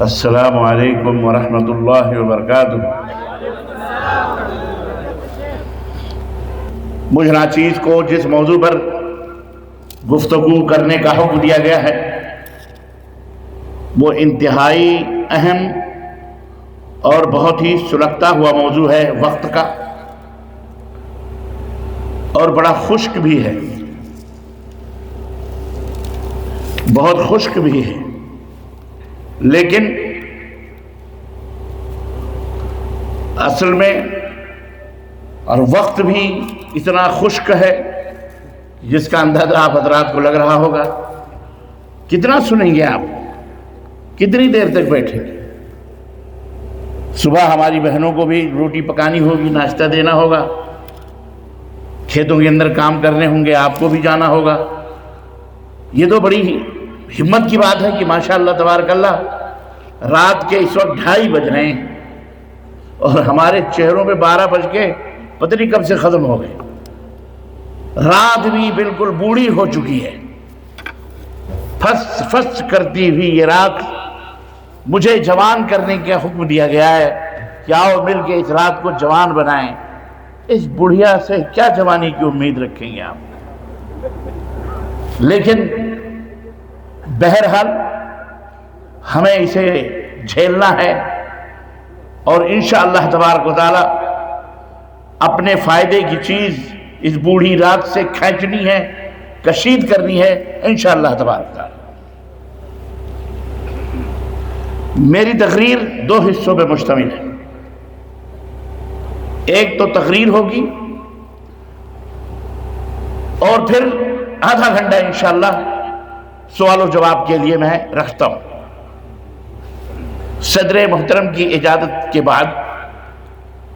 السلام علیکم ورحمۃ اللہ وبرکاتہ۔ مجھ ناچیز کو جس موضوع پر گفتگو کرنے کا حکم دیا گیا ہے وہ انتہائی اہم اور بہت ہی سلگتا ہوا موضوع ہے، وقت کا، اور بڑا خشک بھی ہے، بہت خشک بھی ہے، لیکن اصل میں اور وقت بھی اتنا خشک ہے جس کا اندازہ آپ حضرات کو لگ رہا ہوگا۔ کتنا سنیں گے آپ، کتنی دیر تک بیٹھیں گے؟ صبح ہماری بہنوں کو بھی روٹی پکانی ہوگی، ناشتہ دینا ہوگا، کھیتوں کے اندر کام کرنے ہوں گے، آپ کو بھی جانا ہوگا۔ یہ تو بڑی ہمت کی بات ہے کہ ماشاءاللہ تبارک اللہ رات کے اس وقت 2:30 بج رہے ہیں اور ہمارے چہروں پہ 12 بج کے پتہ نہیں کب سے ختم ہو گئے۔ رات بھی بالکل بوڑھی ہو چکی ہے، پھس پھس کرتی ہوئی یہ رات مجھے جوان کرنے کا حکم دیا گیا ہے کہ آؤ مل کے اس رات کو جوان بنائیں۔ اس بڑھیا سے کیا جوانی کی امید رکھیں گے آپ؟ لیکن بہرحال ہمیں اسے جھیلنا ہے اور انشاءاللہ تبارک و تعالی اپنے فائدے کی چیز اس بوڑھی رات سے کھینچنی ہے، کشید کرنی ہے انشاءاللہ تبارک و تعالی۔ میری تقریر 2 حصوں پہ مشتمل ہے۔ ایک تو تقریر ہوگی اور پھر آدھا گھنٹہ انشاءاللہ سوال و جواب کے لیے میں رکھتا ہوں۔ صدر محترم کی اجازت کے بعد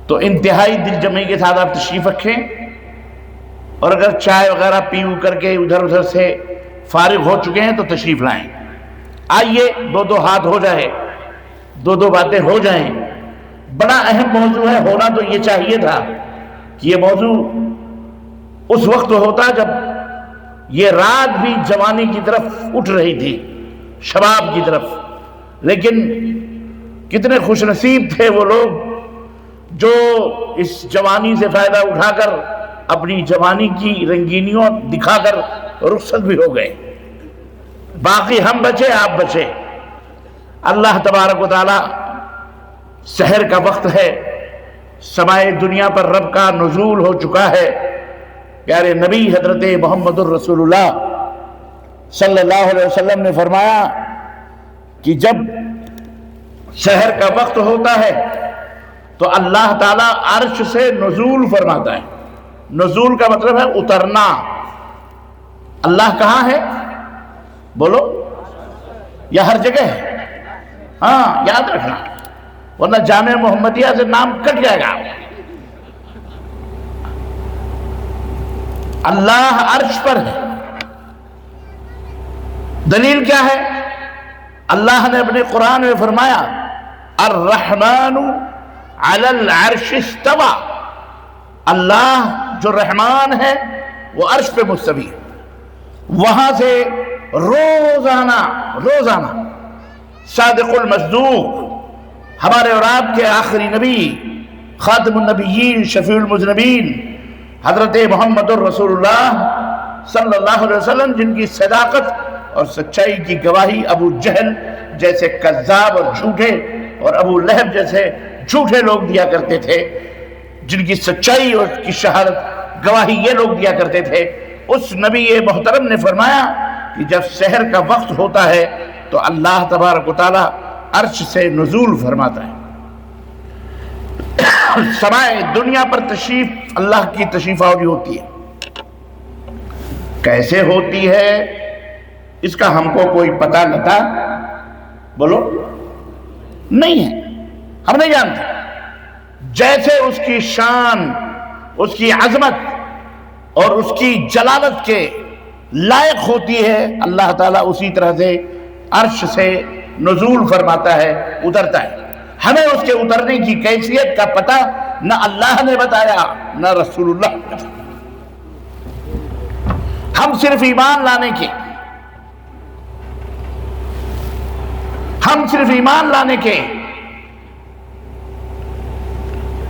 تو انتہائی دل جمعی کے ساتھ آپ تشریف رکھیں، اور اگر چائے وغیرہ پیو کر کے ادھر ادھر سے فارغ ہو چکے ہیں تو تشریف لائیں۔ آئیے 2 ہاتھ ہو جائے، 2 باتیں ہو جائیں۔ بڑا اہم موضوع ہے، ہونا تو یہ چاہیے تھا کہ یہ موضوع اس وقت ہوتا جب یہ رات بھی جوانی کی طرف اٹھ رہی تھی، شباب کی طرف، لیکن کتنے خوش نصیب تھے وہ لوگ جو اس جوانی سے فائدہ اٹھا کر اپنی جوانی کی رنگینیوں دکھا کر رخصت بھی ہو گئے۔ باقی ہم بچے، آپ بچے۔ اللہ تبارک و تعالی، سحر کا وقت ہے، سمائے دنیا پر رب کا نزول ہو چکا ہے۔ پیارے نبی حضرت محمد الرسول اللہ صلی اللہ علیہ وسلم نے فرمایا کہ جب سحر کا وقت ہوتا ہے تو اللہ تعالیٰ عرش سے نزول فرماتا ہے۔ نزول کا مطلب ہے اترنا۔ اللہ کہاں ہے؟ بولو، یا ہر جگہ ہے؟ ہاں، یاد رکھنا، ورنہ جامعہ محمدیہ سے نام کٹ جائے گا۔ اللہ عرش پر ہے۔ دلیل کیا ہے؟ اللہ نے اپنے قرآن میں فرمایا الرحمن علی العرش استوى۔ اللہ جو رحمان ہے وہ عرش پہ مستوی ہے۔ وہاں سے روزانہ صادق المصدوق، ہمارے اور آپ کے آخری نبی، خاتم النبیین، شفیع المذنبین، حضرت محمد الرسول اللہ صلی اللہ علیہ وسلم، جن کی صداقت اور سچائی کی گواہی ابو جہل جیسے کذاب اور جھوٹے اور ابو لہب جیسے جھوٹے لوگ دیا کرتے تھے، جن کی سچائی اور کی شہادت گواہی یہ لوگ دیا کرتے تھے، اس نبی محترم نے فرمایا کہ جب سحر کا وقت ہوتا ہے تو اللہ تبارک و تعالی عرش سے نزول فرماتا ہے۔ سمائے دنیا پر تشریف اللہ کی تشریف آوری ہوتی ہے۔ کیسے ہوتی ہے اس کا ہم کو کوئی پتہ لتا بولو نہیں ہے، ہم نہیں جانتے۔ جیسے اس کی شان، اس کی عظمت اور اس کی جلالت کے لائق ہوتی ہے، اللہ تعالیٰ اسی طرح سے عرش سے نزول فرماتا ہے، اترتا ہے۔ ہمیں اس کے اترنے کی کیفیت کا پتہ نہ اللہ نے بتایا نہ رسول اللہ نے بتایا۔ ہم صرف ایمان لانے کے ہم صرف ایمان لانے کے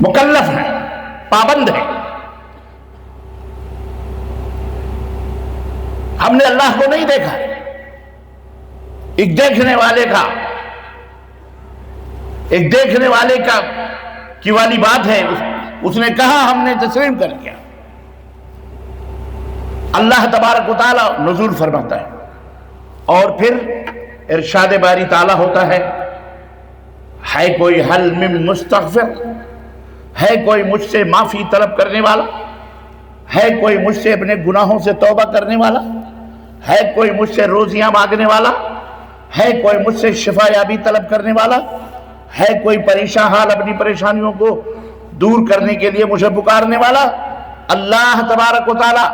مکلف ہیں، پابند ہیں۔ ہم نے اللہ کو نہیں دیکھا، ایک دیکھنے والے کا کی والی بات ہے، اس نے کہا، ہم نے تسلیم کر لیا۔ اللہ تبارک و تعالی نزول فرماتا ہے اور پھر ارشاد باری تعالی ہوتا ہے کوئی حل من مستغفر، ہے کوئی مجھ سے معافی طلب کرنے والا، ہے کوئی مجھ سے اپنے گناہوں سے توبہ کرنے والا، ہے کوئی مجھ سے روزیاں مانگنے والا، ہے کوئی مجھ سے شفا یابی طلب کرنے والا، ہے کوئی پریشان حال اپنی پریشانیوں کو دور کرنے کے لیے مجھے پکارنے والا۔ اللہ تبارک و تعالی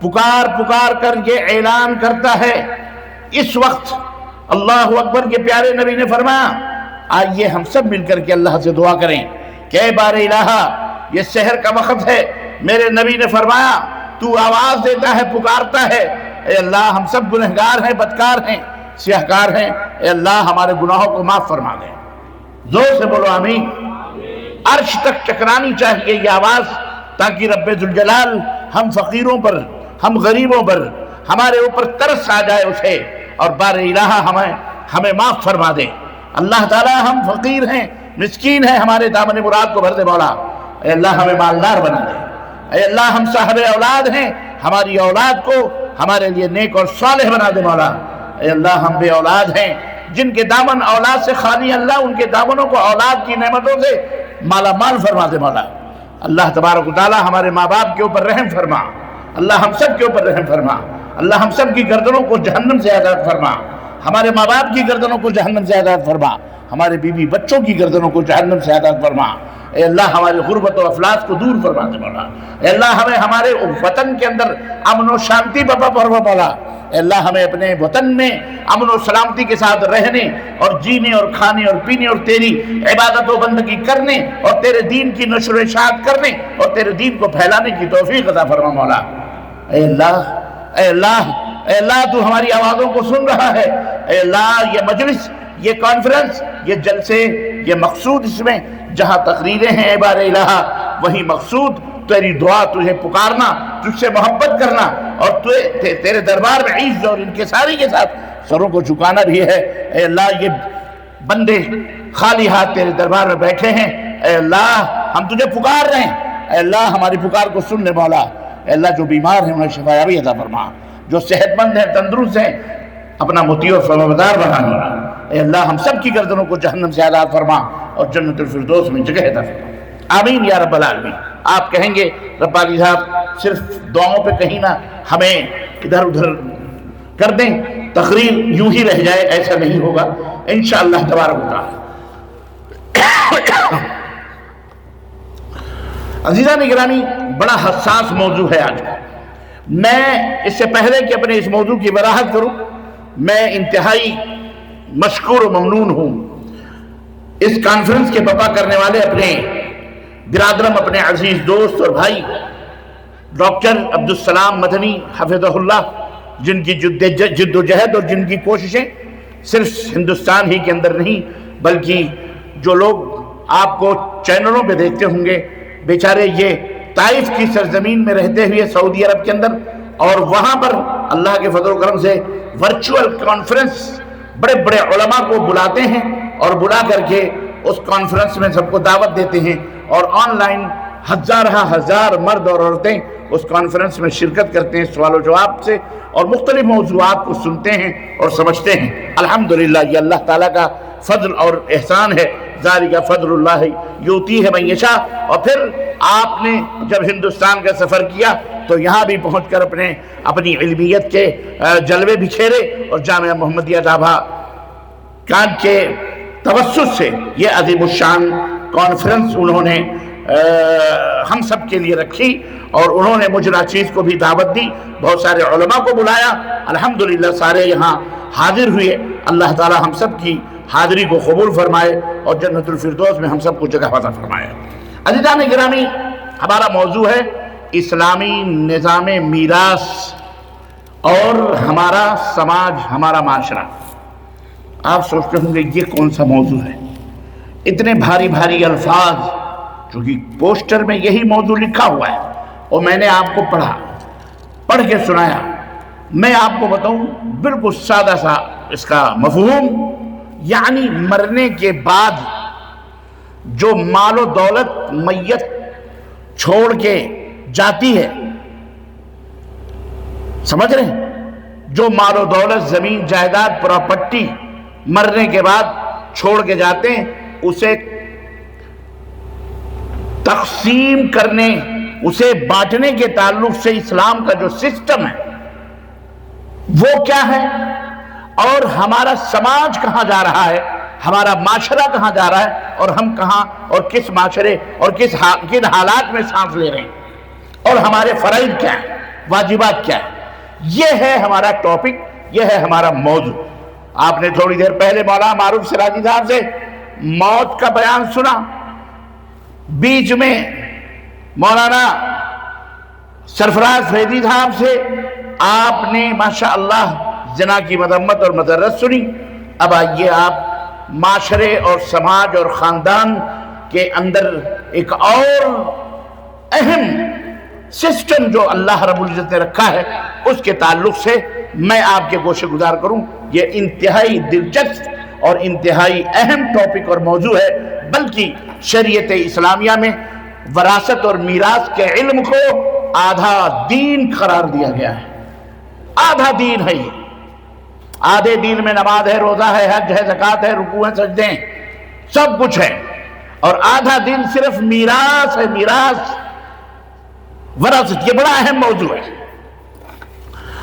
پکار کر یہ اعلان کرتا ہے۔ اس وقت اللہ اکبر کے پیارے نبی نے فرمایا آئیے ہم سب مل کر کے اللہ سے دعا کریں کہ اے بار الہ، یہ سحر کا وقت ہے۔ میرے نبی نے فرمایا تو آواز دیتا ہے، پکارتا ہے، اے اللہ ہم سب گنہگار ہیں، بدکار ہیں، سیاہکار ہیں، اے اللہ ہمارے گناہوں کو معاف فرما دیں۔ زور سے بولو آمین۔ عرش تک چکرانی چاہیے یہ آواز، تاکہ رب ذوالجلال ہم فقیروں پر، ہم غریبوں پر، ہمارے اوپر ترس آ جائے اسے، اور بار الہ ہمیں معاف فرما دے۔ اللہ تعالیٰ ہم فقیر ہیں، مسکین ہیں، ہمارے دامن مراد کو بھر دے مولا۔ اے اللہ ہمیں مالدار بنا دے۔ اے اللہ ہم صاحب اولاد ہیں، ہماری اولاد کو ہمارے لیے نیک اور صالح بنا دے مولا۔ اے اللہ ہم بے اولاد ہیں، جن کے دامن اولاد سے خالی، اللہ ان کے دامنوں کو اولاد کی نعمتوں سے مالا مال فرما دے مولا۔ اللہ تبارک و تعالی ہمارے ماں باپ کے اوپر رحم فرما، اللہ ہم سب کے اوپر رحم فرما، اللہ ہم سب کی گردنوں کو جہنم سے آزاد فرما، ہمارے ماں باپ کی گردنوں کو جہنم سے آزاد فرما، ہمارے بیوی بچوں کی گردنوں کو جہنم سے آزاد فرما۔ اے اللہ ہماری غربت و افلاس کو دور فرما دے مولا۔ اے اللہ ہمیں ہمارے وطن کے اندر امن و شانتی بپا فرما مولا۔ اے اللہ ہمیں اپنے وطن میں امن و سلامتی کے ساتھ رہنے اور جینے اور کھانے اور پینے اور تیری عبادت و بندگی کرنے اور تیرے دین کی نشر و اشاعت کرنے اور تیرے دین کو پھیلانے کی توفیق عطا فرما مولا۔ اے اللہ، اے اللہ، اے اللہ تو ہماری آوازوں کو سن رہا ہے۔ اے اللہ یہ مجلس، یہ کانفرنس، یہ جلسے، یہ مقصود اس میں جہاں تقریریں ہیں اے بار الہ، وہی مقصود تیری دعا، تجھے پکارنا، تجھ سے محبت کرنا اور تیرے دربار میں عزت اور انکساری کے ساتھ سروں کو جھکانا بھی ہے۔ اے اللہ یہ بندے خالی ہاتھ تیرے دربار میں بیٹھے ہیں، اے اللہ ہم تجھے پکار رہے ہیں، اے اللہ ہماری پکار کو سن لے مولا۔ اے اللہ جو بیمار ہیں انہیں شفا یابی عطا فرما، جو صحت مند ہیں، تندرست ہیں، اپنا مطیع اور فرمانبردار بنا مولا۔ اے اللہ ہم سب کی گردنوں کو جہنم سے آزاد فرما اور جنت الفردوس میں جگہ عطا فرما۔ آمین یا رب العالمین۔ آپ کہیں گے ربانی صاحب صرف دعاؤں پہ کہیں نہ ہمیں ادھر ادھر کر دیں، تقریر یوں ہی رہ جائے، ایسا نہیں ہوگا انشاءاللہ تبارک و تعالی۔ عزیزان گرامی، بڑا حساس موضوع ہے آج کا۔ میں اس سے پہلے کہ اپنے اس موضوع کی وضاحت کروں، میں انتہائی مشکور و ممنون ہوں اس کانفرنس کے بپا کرنے والے اپنے برادرم، اپنے عزیز دوست اور بھائی ڈاکٹر عبدالسلام مدنی حفظہ اللہ، جن کی جد و جہد اور جن کی کوششیں صرف ہندوستان ہی کے اندر نہیں بلکہ جو لوگ آپ کو چینلوں پہ دیکھتے ہوں گے، بیچارے یہ طائف کی سرزمین میں رہتے ہوئے سعودی عرب کے اندر، اور وہاں پر اللہ کے فضل و کرم سے ورچوئل کانفرنس بڑے بڑے علماء کو بلاتے ہیں اور بلا کر کے اس کانفرنس میں سب کو دعوت دیتے ہیں، اور آن لائن ہزار مرد اور عورتیں اس کانفرنس میں شرکت کرتے ہیں، سوال و جواب سے اور مختلف موضوعات کو سنتے ہیں اور سمجھتے ہیں۔ الحمدللہ یہ اللہ تعالیٰ کا فضل اور احسان ہے، ذالک فضل اللہ یؤتیہ من یشاء۔ اور پھر آپ نے جب ہندوستان کا سفر کیا تو یہاں بھی پہنچ کر اپنی علمیت کے جلوے بکھیرے، اور جامعہ محمدیہ ڈابھا کانچ کے توسط سے یہ عظیم الشان کانفرنس انہوں نے ہم سب کے لیے رکھی، اور انہوں نے مجھ ناچیز کو بھی دعوت دی، بہت سارے علماء کو بلایا، الحمدللہ سارے یہاں حاضر ہوئے۔ اللہ تعالی ہم سب کی حاضری کو قبول فرمائے اور جنت الفردوس میں ہم سب کو جگہ عطا فرمائے۔ عزیزان گرامی، ہمارا موضوع ہے اسلامی نظام میراث اور ہمارا سماج، ہمارا معاشرہ۔ آپ سوچتے ہوں گے یہ کون سا موضوع ہے، اتنے بھاری بھاری الفاظ، چونکہ پوسٹر میں یہی موضوع لکھا ہوا ہے اور میں نے آپ کو پڑھ کے سنایا۔ میں آپ کو بتاؤں بالکل سادہ سا اس کا مفہوم، یعنی مرنے کے بعد جو مال و دولت میت چھوڑ کے جاتی ہے، سمجھ رہے ہیں؟ جو مال و دولت، زمین جائیداد، پراپرٹی مرنے کے بعد چھوڑ کے جاتے ہیں، اسے تقسیم کرنے، اسے بانٹنے کے تعلق سے اسلام کا جو سسٹم ہے وہ کیا ہے، اور ہمارا سماج کہاں جا رہا ہے، ہمارا معاشرہ کہاں جا رہا ہے، اور ہم کہاں اور کس معاشرے اور کن حالات میں سانس لے رہے ہیں، اور ہمارے فرائض کیا ہیں، واجبات کیا ہیں۔ یہ ہے ہمارا ٹاپک، یہ ہے ہمارا موضوع۔ آپ نے تھوڑی دیر پہلے مولانا معروف سراجی صاحب سے موت کا بیان سنا، بیچ میں مولانا سرفراز فیضی صاحب سے آپ نے ماشاءاللہ زنا کی مذمت اور مذرت سنی۔ اب آئیے آپ معاشرے اور سماج اور خاندان کے اندر ایک اور اہم سسٹم جو اللہ رب العزت نے رکھا ہے اس کے تعلق سے میں آپ کے گوشے گزار کروں۔ یہ انتہائی دلچسپ اور انتہائی اہم ٹاپک اور موضوع ہے، بلکہ شریعت اسلامیہ میں وراثت اور میراث کے علم کو آدھا دین قرار دیا گیا ہے۔ آدھا دین ہے یہ، آدھے دین میں نماز ہے، روزہ ہے، حج ہے، زکوٰۃ ہے، رکوع ہے، سجدے ہیں، سب کچھ ہے، اور آدھا دین صرف میراث ہے، میراث وراثت۔ یہ بڑا اہم موضوع ہے۔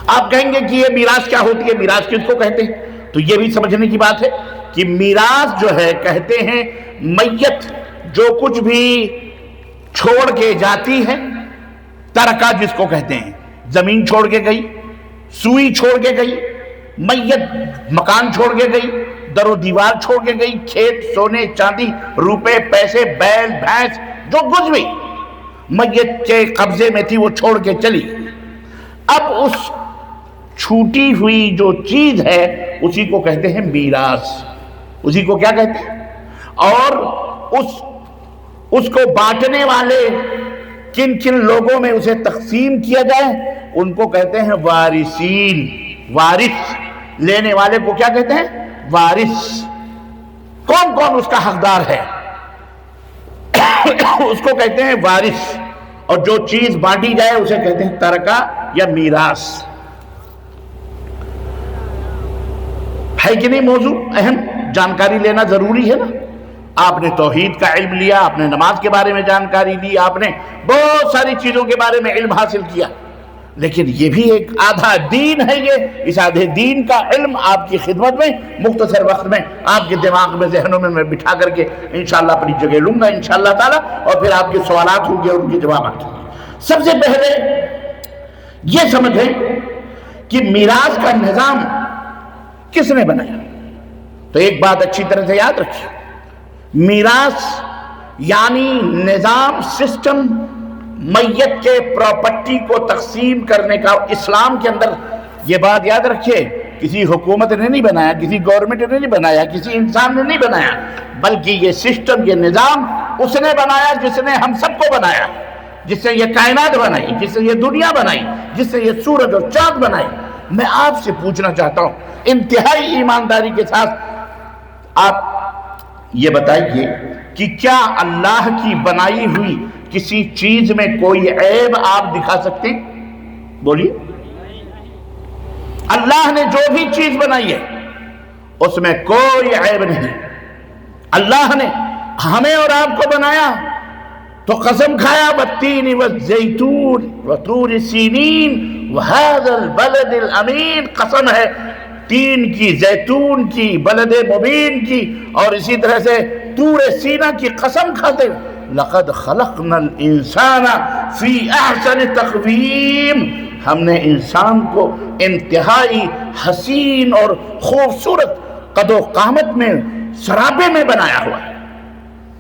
آپ کہیں گے کہ یہ میراث کیا ہوتی ہے، میراث کس کو کہتے ہیں؟ تو یہ بھی سمجھنے کی بات ہے کہ میراث جو ہے، کہتے ہیں میت جو کچھ بھی چھوڑ کے جاتی ہے، ترکہ جس کو کہتے ہیں، زمین چھوڑ کے گئی، سوئی چھوڑ کے گئی، میت مکان چھوڑ کے گئی، در و دیوار چھوڑ کے گئی، کھیت، سونے چاندی، روپے، پیسے، بیل، بھینس، جو کچھ بھی میت کے قبضے میں تھی وہ چھوڑ کے چلی۔ اب اس چھوٹی ہوئی جو چیز ہے اسی کو کہتے ہیں میراث، اسی کو کیا کہتے ہیں؟ اور اس کو بانٹنے والے کن کن لوگوں میں اسے تقسیم کیا جائے ان کو کہتے ہیں وارثین۔ وارث لینے والے کو کیا کہتے ہیں؟ وارث۔ کون کون اس کا حقدار ہے اس کو کہتے ہیں وارث، اور جو چیز بانٹی جائے اسے کہتے ہیں ترکہ یا میراث۔ ہے کہ نہیں موضوع اہم؟ جانکاری لینا ضروری ہے نا۔ آپ نے توحید کا علم لیا، آپ نے نماز کے بارے میں جانکاری لی، آپ نے بہت ساری چیزوں کے بارے میں علم حاصل کیا، لیکن یہ بھی ایک آدھا دین ہے۔ یہ اس آدھے دین کا علم آپ کی خدمت میں مختصر وقت میں آپ کے دماغ میں، ذہنوں میں میں بٹھا کر کے انشاءاللہ اپنی جگہ لوں گا انشاءاللہ تعالی، اور پھر آپ کے سوالات ہوں گے اور ان کے جوابات ہوں گے۔ سب سے پہلے یہ سمجھیں کہ میراث کا نظام کس نے بنایا؟ تو ایک بات اچھی طرح سے یاد رکھیے، میراث یعنی نظام، سسٹم میت کے پراپرٹی کو تقسیم کرنے کا اسلام کے اندر۔ یہ بات یاد رکھیے، کسی حکومت نے نہیں بنایا، کسی گورنمنٹ نے نہیں بنایا، کسی انسان نے نہیں بنایا، بلکہ یہ سسٹم، یہ نظام اس نے بنایا جس نے ہم سب کو بنایا، جس نے یہ کائنات بنائی، جس نے یہ دنیا بنائی، جس نے یہ سورج اور چاند بنائی۔ میں آپ سے پوچھنا چاہتا ہوں انتہائی ایمانداری کے ساتھ، آپ یہ بتائیے کہ کیا اللہ کی بنائی ہوئی کسی چیز میں کوئی عیب آپ دکھا سکتے ہیں؟ بولیے۔ اللہ نے جو بھی چیز بنائی ہے اس میں کوئی عیب نہیں۔ اللہ نے ہمیں اور آپ کو بنایا تو قسم کھایا والتین والزیتون وطور سینین وہذا البلد الامین، قسم ہے تین کی، زیتون کی، بلد مبین کی، اور اسی طرح سے طور سینہ کی قسم کھاتے لقد خلقنا الانسان فی احسن تقویم، ہم نے انسان کو انتہائی حسین اور خوبصورت قد و قامت میں، سرابے میں بنایا ہوا ہے۔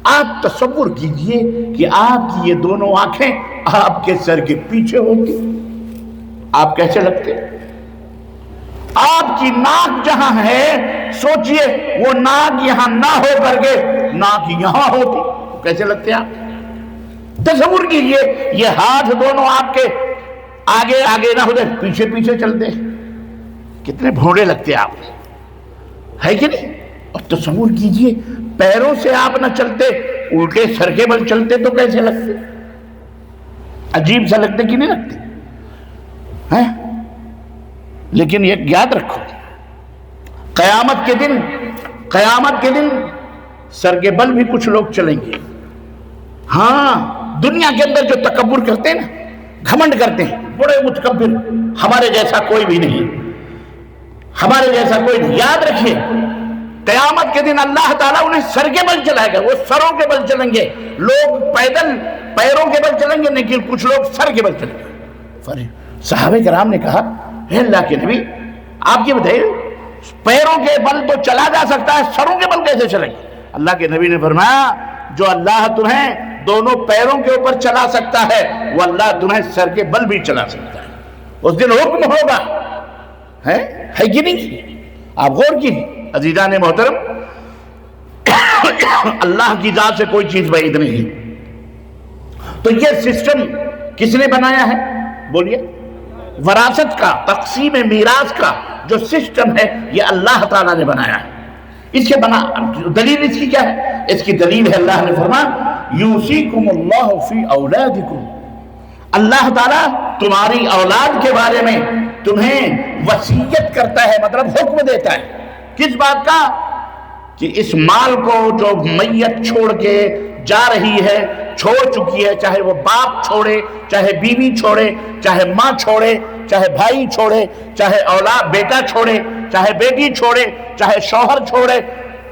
آپ تصور کیجئے کہ آپ کی یہ دونوں آنکھیں آپ کے سر کے پیچھے ہوتی، آپ کیسے لگتے؟ آپ کی ناک جہاں ہے سوچئے وہ ناک یہاں نہ ہو کر کے ناک یہاں ہوتی، کیسے لگتے ہیں آپ؟ تصور کیجئے یہ ہاتھ دونوں آپ کے آگے آگے نہ ہوتے، پیچھے پیچھے چلتے، کتنے بھونڈے لگتے آپ، ہے کہ نہیں؟ اور تصور کیجئے پیروں سے آپ نہ چلتے، الٹے سر کے بل چلتے تو کیسے لگتے؟ عجیب سا لگتے کہ نہیں لگتے ہیں؟ لیکن یہ یاد رکھو، قیامت کے دن سر کے بل بھی کچھ لوگ چلیں گے۔ ہاں، دنیا کے اندر جو تکبر کرتے ہیں نا، گھمنڈ کرتے ہیں، بڑے متکبر، ہمارے جیسا کوئی بھی نہیں، ہمارے جیسا کوئی نہیں، یاد رکھیے قیامت کے دن اللہ تعالیٰ انہیں سر کے بل چلائے گا، وہ سروں کے بل چلیں گے، لوگ پیدل پیروں کے بل چلیں گے، لیکن کچھ لوگ سر کے بل چلیں گے۔ صحابہ کرام نے کہا، اے اللہ کے نبی آپ یہ بتائیے پیروں کے بل تو چلا جا سکتا ہے، سروں کے بل کیسے چلیں گے؟ اللہ کے نبی نے فرمایا جو اللہ تمہیں دونوں پیروں کے اوپر چلا سکتا ہے وہ اللہ تمہیں سر کے بل بھی چلا سکتا ہے۔ اس دن حکم ہوگا، ہے کہ نہیں؟ آپ غور کیجیے عزیزان محترم، اللہ کی ذات سے کوئی چیز بعید نہیں۔ تو یہ سسٹم کس نے بنایا ہے؟ بولیے، وراثت کا، تقسیم میراث کا جو سسٹم ہے یہ اللہ تعالیٰ نے بنایا ہے۔ اس کے دلیل اس کی کیا ہے؟ اس کی دلیل ہے اللہ نے فرمایا یوصیکم اللہ فی اولادکم، اللہ تعالیٰ تمہاری اولاد کے بارے میں تمہیں وصیت کرتا ہے، مطلب حکم دیتا ہے۔ کس بات کا؟ کہ اس مال کو جو میت چھوڑ کے جا رہی ہے، چھوڑ چکی ہے، چاہے وہ باپ چھوڑے، چاہے بیوی چھوڑے، چاہے ماں چھوڑے، چاہے بھائی چھوڑے، چاہے اولاد بیٹا چھوڑے، چاہے بیٹی چھوڑے، چاہے شوہر چھوڑے،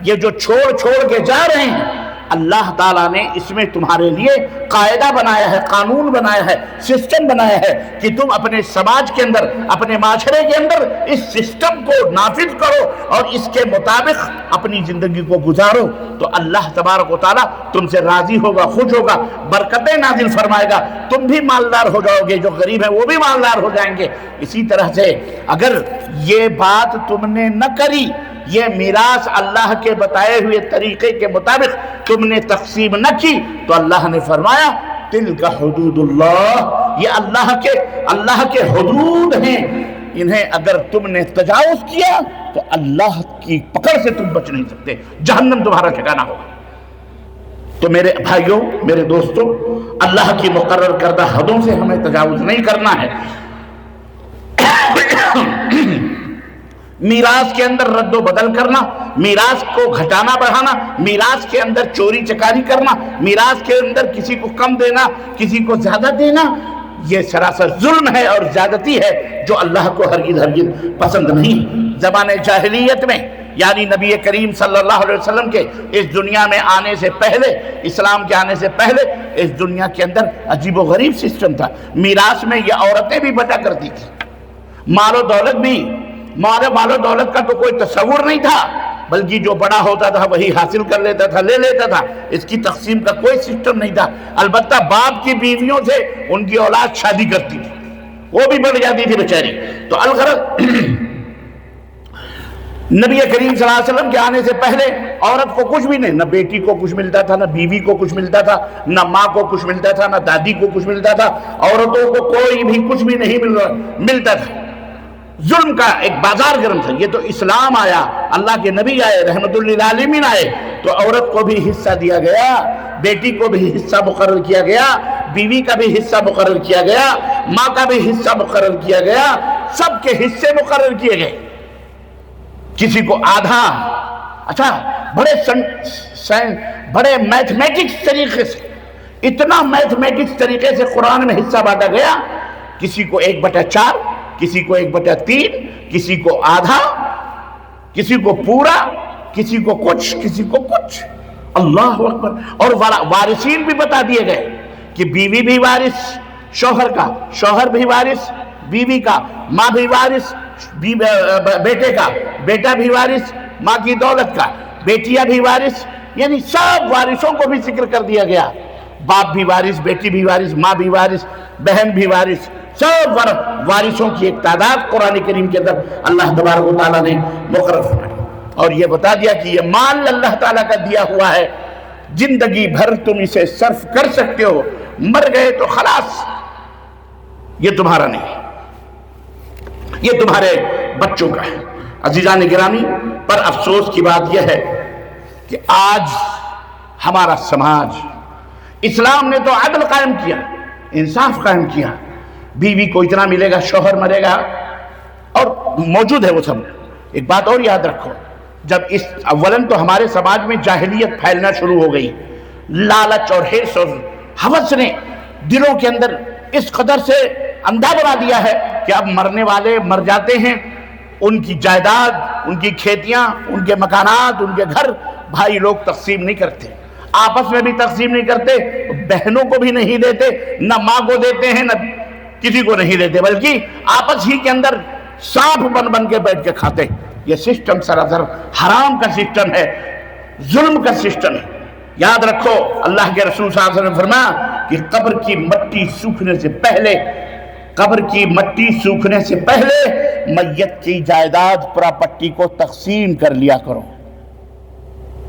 یہ جو چھوڑ کے جا رہے ہیں اللہ تعالیٰ نے اس میں تمہارے لیے قاعدہ بنایا ہے، قانون بنایا ہے، سسٹم بنایا ہے کہ تم اپنے سماج کے اندر، اپنے معاشرے کے اندر اس سسٹم کو نافذ کرو اور اس کے مطابق اپنی زندگی کو گزارو، تو اللہ تبارک و تعالیٰ تم سے راضی ہوگا، خوش ہوگا، برکتیں نازل فرمائے گا، تم بھی مالدار ہو جاؤ گے، جو غریب ہیں وہ بھی مالدار ہو جائیں گے۔ اسی طرح سے اگر یہ بات تم نے نہ کری، یہ میراث اللہ کے بتائے ہوئے طریقے کے مطابق تم نے تقسیم نہ کی، تو اللہ نے فرمایا تلک حدود اللہ، یہ اللہ کے حدود ہیں، انہیں اگر تم نے تجاوز کیا تو اللہ کی پکڑ سے تم بچ نہیں سکتے، جہنم تمہارا ٹھکانہ ہوگا۔ تو میرے بھائیوں، میرے دوستوں، اللہ کی مقرر کردہ حدوں سے ہمیں تجاوز نہیں کرنا ہے۔ میراث کے اندر رد و بدل کرنا، میراث کو گھٹانا بڑھانا، میراث کے اندر چوری چکاری کرنا، میراث کے اندر کسی کو کم دینا، کسی کو زیادہ دینا، یہ سراسر ظلم ہے اور زیادتی ہے جو اللہ کو ہرگز پسند نہیں۔ زمانہ جاہلیت میں، یعنی نبی کریم صلی اللہ علیہ وسلم کے اس دنیا میں آنے سے پہلے، اسلام کے آنے سے پہلے اس دنیا کے اندر عجیب و غریب سسٹم تھا۔ میراث میں یہ عورتیں بھی بٹا کرتی تھی، مال و دولت بھی، مال و دولت کا تو کوئی تصور نہیں تھا، بلکہ جو بڑا ہوتا تھا وہی حاصل کر لیتا تھا، لے لیتا تھا، اس کی تقسیم کا کوئی سسٹم نہیں تھا۔ البتہ باپ کی بیویوں سے ان کی اولاد شادی کرتی تھی، وہ بھی بڑھ جاتی تھی بیچاری۔ تو الغرض نبی کریم صلی اللہ علیہ وسلم کے آنے سے پہلے عورت کو کچھ بھی نہیں، نہ بیٹی کو کچھ ملتا تھا، نہ بیوی کو کچھ ملتا تھا، نہ ماں کو کچھ ملتا تھا، نہ دادی کو کچھ ملتا تھا، عورتوں کو کوئی بھی کچھ بھی نہیں ملتا تھا۔ ظلم کا ایک بازار گرم تھا۔ یہ تو اسلام آیا، اللہ کے نبی آئے، رحمت للعالمین آئے، تو عورت کو بھی حصہ دیا گیا، بیٹی کو بھی حصہ مقرر کیا گیا، بیوی کا بھی حصہ مقرر کیا گیا، ماں کا بھی حصہ مقرر کیا گیا، سب کے حصے مقرر کیے گئے۔ کسی کو آدھا، اچھا بڑے میتھمیٹکس طریقے سے، اتنا میتھمیٹکس طریقے سے قرآن میں حصہ بانٹا گیا، کسی کو 1/4، کسی کو 1/3، کسی کو آدھا، کسی کو پورا، کسی کو کچھ، کسی کو کچھ۔ اللہ اکبر۔ اور وارثین بھی بتا دیے گئے کہ بیوی بھی وارث شوہر کا، شوہر بھی وارث بیوی کا، ماں بھی وارث بیٹے کا، بیٹا بھی وارث ماں کی دولت کا، بیٹیاں بھی وارث، یعنی سب وارثوں کو بھی ذکر کر دیا گیا۔ باپ بھی وارث، بیٹی بھی وارث، ماں بھی وارث، بہن بھی وارث، سب وارثوں کی ایک تعداد قرآن کریم کے اندر اللہ تبارک و تعالیٰ نے مقرر فرمائی، اور یہ بتا دیا کہ یہ مال اللہ تعالیٰ کا دیا ہوا ہے، زندگی بھر تم اسے صرف کر سکتے ہو، مر گئے تو خلاص، یہ تمہارا نہیں، یہ تمہارے بچوں کا ہے۔ عزیزان گرامی، پر افسوس کی بات یہ ہے کہ آج ہمارا سماج، اسلام نے تو عدل قائم کیا، انصاف قائم کیا، بیوی کو اتنا ملے گا، شوہر مرے گا، اور موجود ہے وہ سب۔ ایک بات اور یاد رکھو، جب اولاً تو ہمارے سماج میں جاہلیت پھیلنا شروع ہو گئی، لالچ اور حرص اور ہوس نے دلوں کے اندر اس قدر سے اندھا بنا دیا ہے کہ اب مرنے والے مر جاتے ہیں، ان کی جائیداد، ان کی کھیتیاں، ان کے مکانات، ان کے گھر بھائی لوگ تقسیم نہیں کرتے، آپس میں بھی تقسیم نہیں کرتے، بہنوں کو بھی نہیں دیتے، نہ ماں کو دیتے ہیں، نہ کسی کو نہیں دیتے، بلکہ آپس ہی کے اندر سانپ بن کے بیٹھ کے کھاتے۔ یہ سسٹم سراسر حرام کا سسٹم ہے، ظلم کا سسٹم ہے۔ یاد رکھو، اللہ کے رسول صلی اللہ علیہ وسلم نے فرمایا کہ قبر کی مٹی سوکھنے سے پہلے، قبر کی مٹی سوکھنے سے پہلے میت کی جائیداد پراپرٹی کو تقسیم کر لیا کرو۔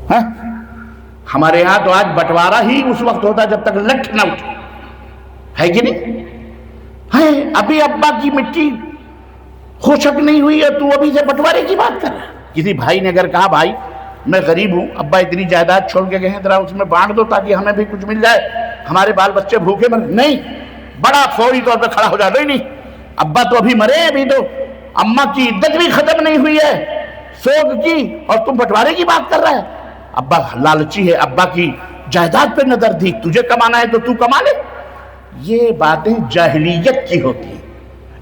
ہاں، ہمارے ہاں تو آج بٹوارا ہی اس وقت ہوتا جب تک لٹ نہ اٹھے، ہے کہ نہیں؟ ہے، ابھی ابا کی مٹی خوشک نہیں ہوئی ہے، تو ابھی سے بٹوارے کی بات کر رہا ہے۔ کسی بھائی نے اگر کہا بھائی میں غریب ہوں، ابا اتنی جائیداد چھوڑ کے گئے ہیں، ذرا اس میں بانٹ دو تاکہ ہمیں بھی کچھ مل جائے، ہمارے بال بچے بھوکے مر، نہیں، بڑا فوری طور پہ کھڑا ہو جاتا، نہیں، ابا تو ابھی مرے، ابھی تو اماں کی عدت بھی ختم نہیں ہوئی ہے سوگ کی، اور تم بٹوارے کی بات کر رہا ہے۔ ابا لالچی ہے، ابا کی جائیداد پہ نظر دی، تجھے کمانا ہے تو تو کما لے۔ یہ باتیں جاہلیت کی ہوتی ہیں،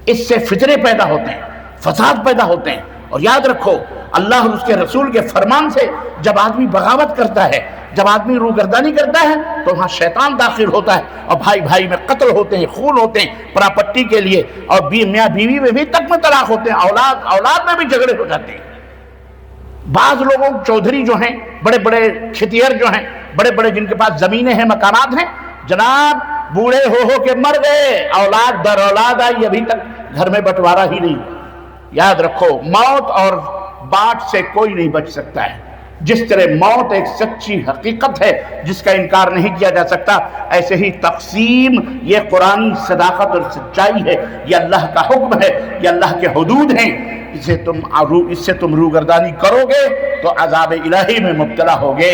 اس سے فتنے پیدا ہوتے ہیں، فساد پیدا ہوتے ہیں۔ اور یاد رکھو، اللہ اور اس کے رسول کے فرمان سے جب آدمی بغاوت کرتا ہے، جب آدمی روگردانی کرتا ہے، تو وہاں شیطان داخل ہوتا ہے، اور بھائی بھائی میں قتل ہوتے ہیں، خون ہوتے ہیں پراپرٹی کے لیے، اور میاں بیوی میں بھی تک میں طلاق ہوتے ہیں، اولاد میں بھی جھگڑے ہو جاتے ہیں۔ بعض لوگوں چودھری جو ہیں، بڑے بڑے کھتیر جو ہیں، بڑے بڑے جن کے پاس زمینیں ہیں، مکانات ہیں، جناب بوڑھے ہو کے مر گئے، اولاد در اولاد آئی، ابھی تک گھر میں بٹوارا ہی نہیں۔ یاد رکھو، موت اور بانٹ سے کوئی نہیں بچ سکتا ہے۔ جس طرح موت ایک سچی حقیقت ہے جس کا انکار نہیں کیا جا سکتا، ایسے ہی تقسیم یہ قرآنی صداقت اور سچائی ہے، یہ اللہ کا حکم ہے، یہ اللہ کے حدود ہیں۔ اس سے تم روگردانی کرو گے تو عذاب الہی میں مبتلا ہوگے،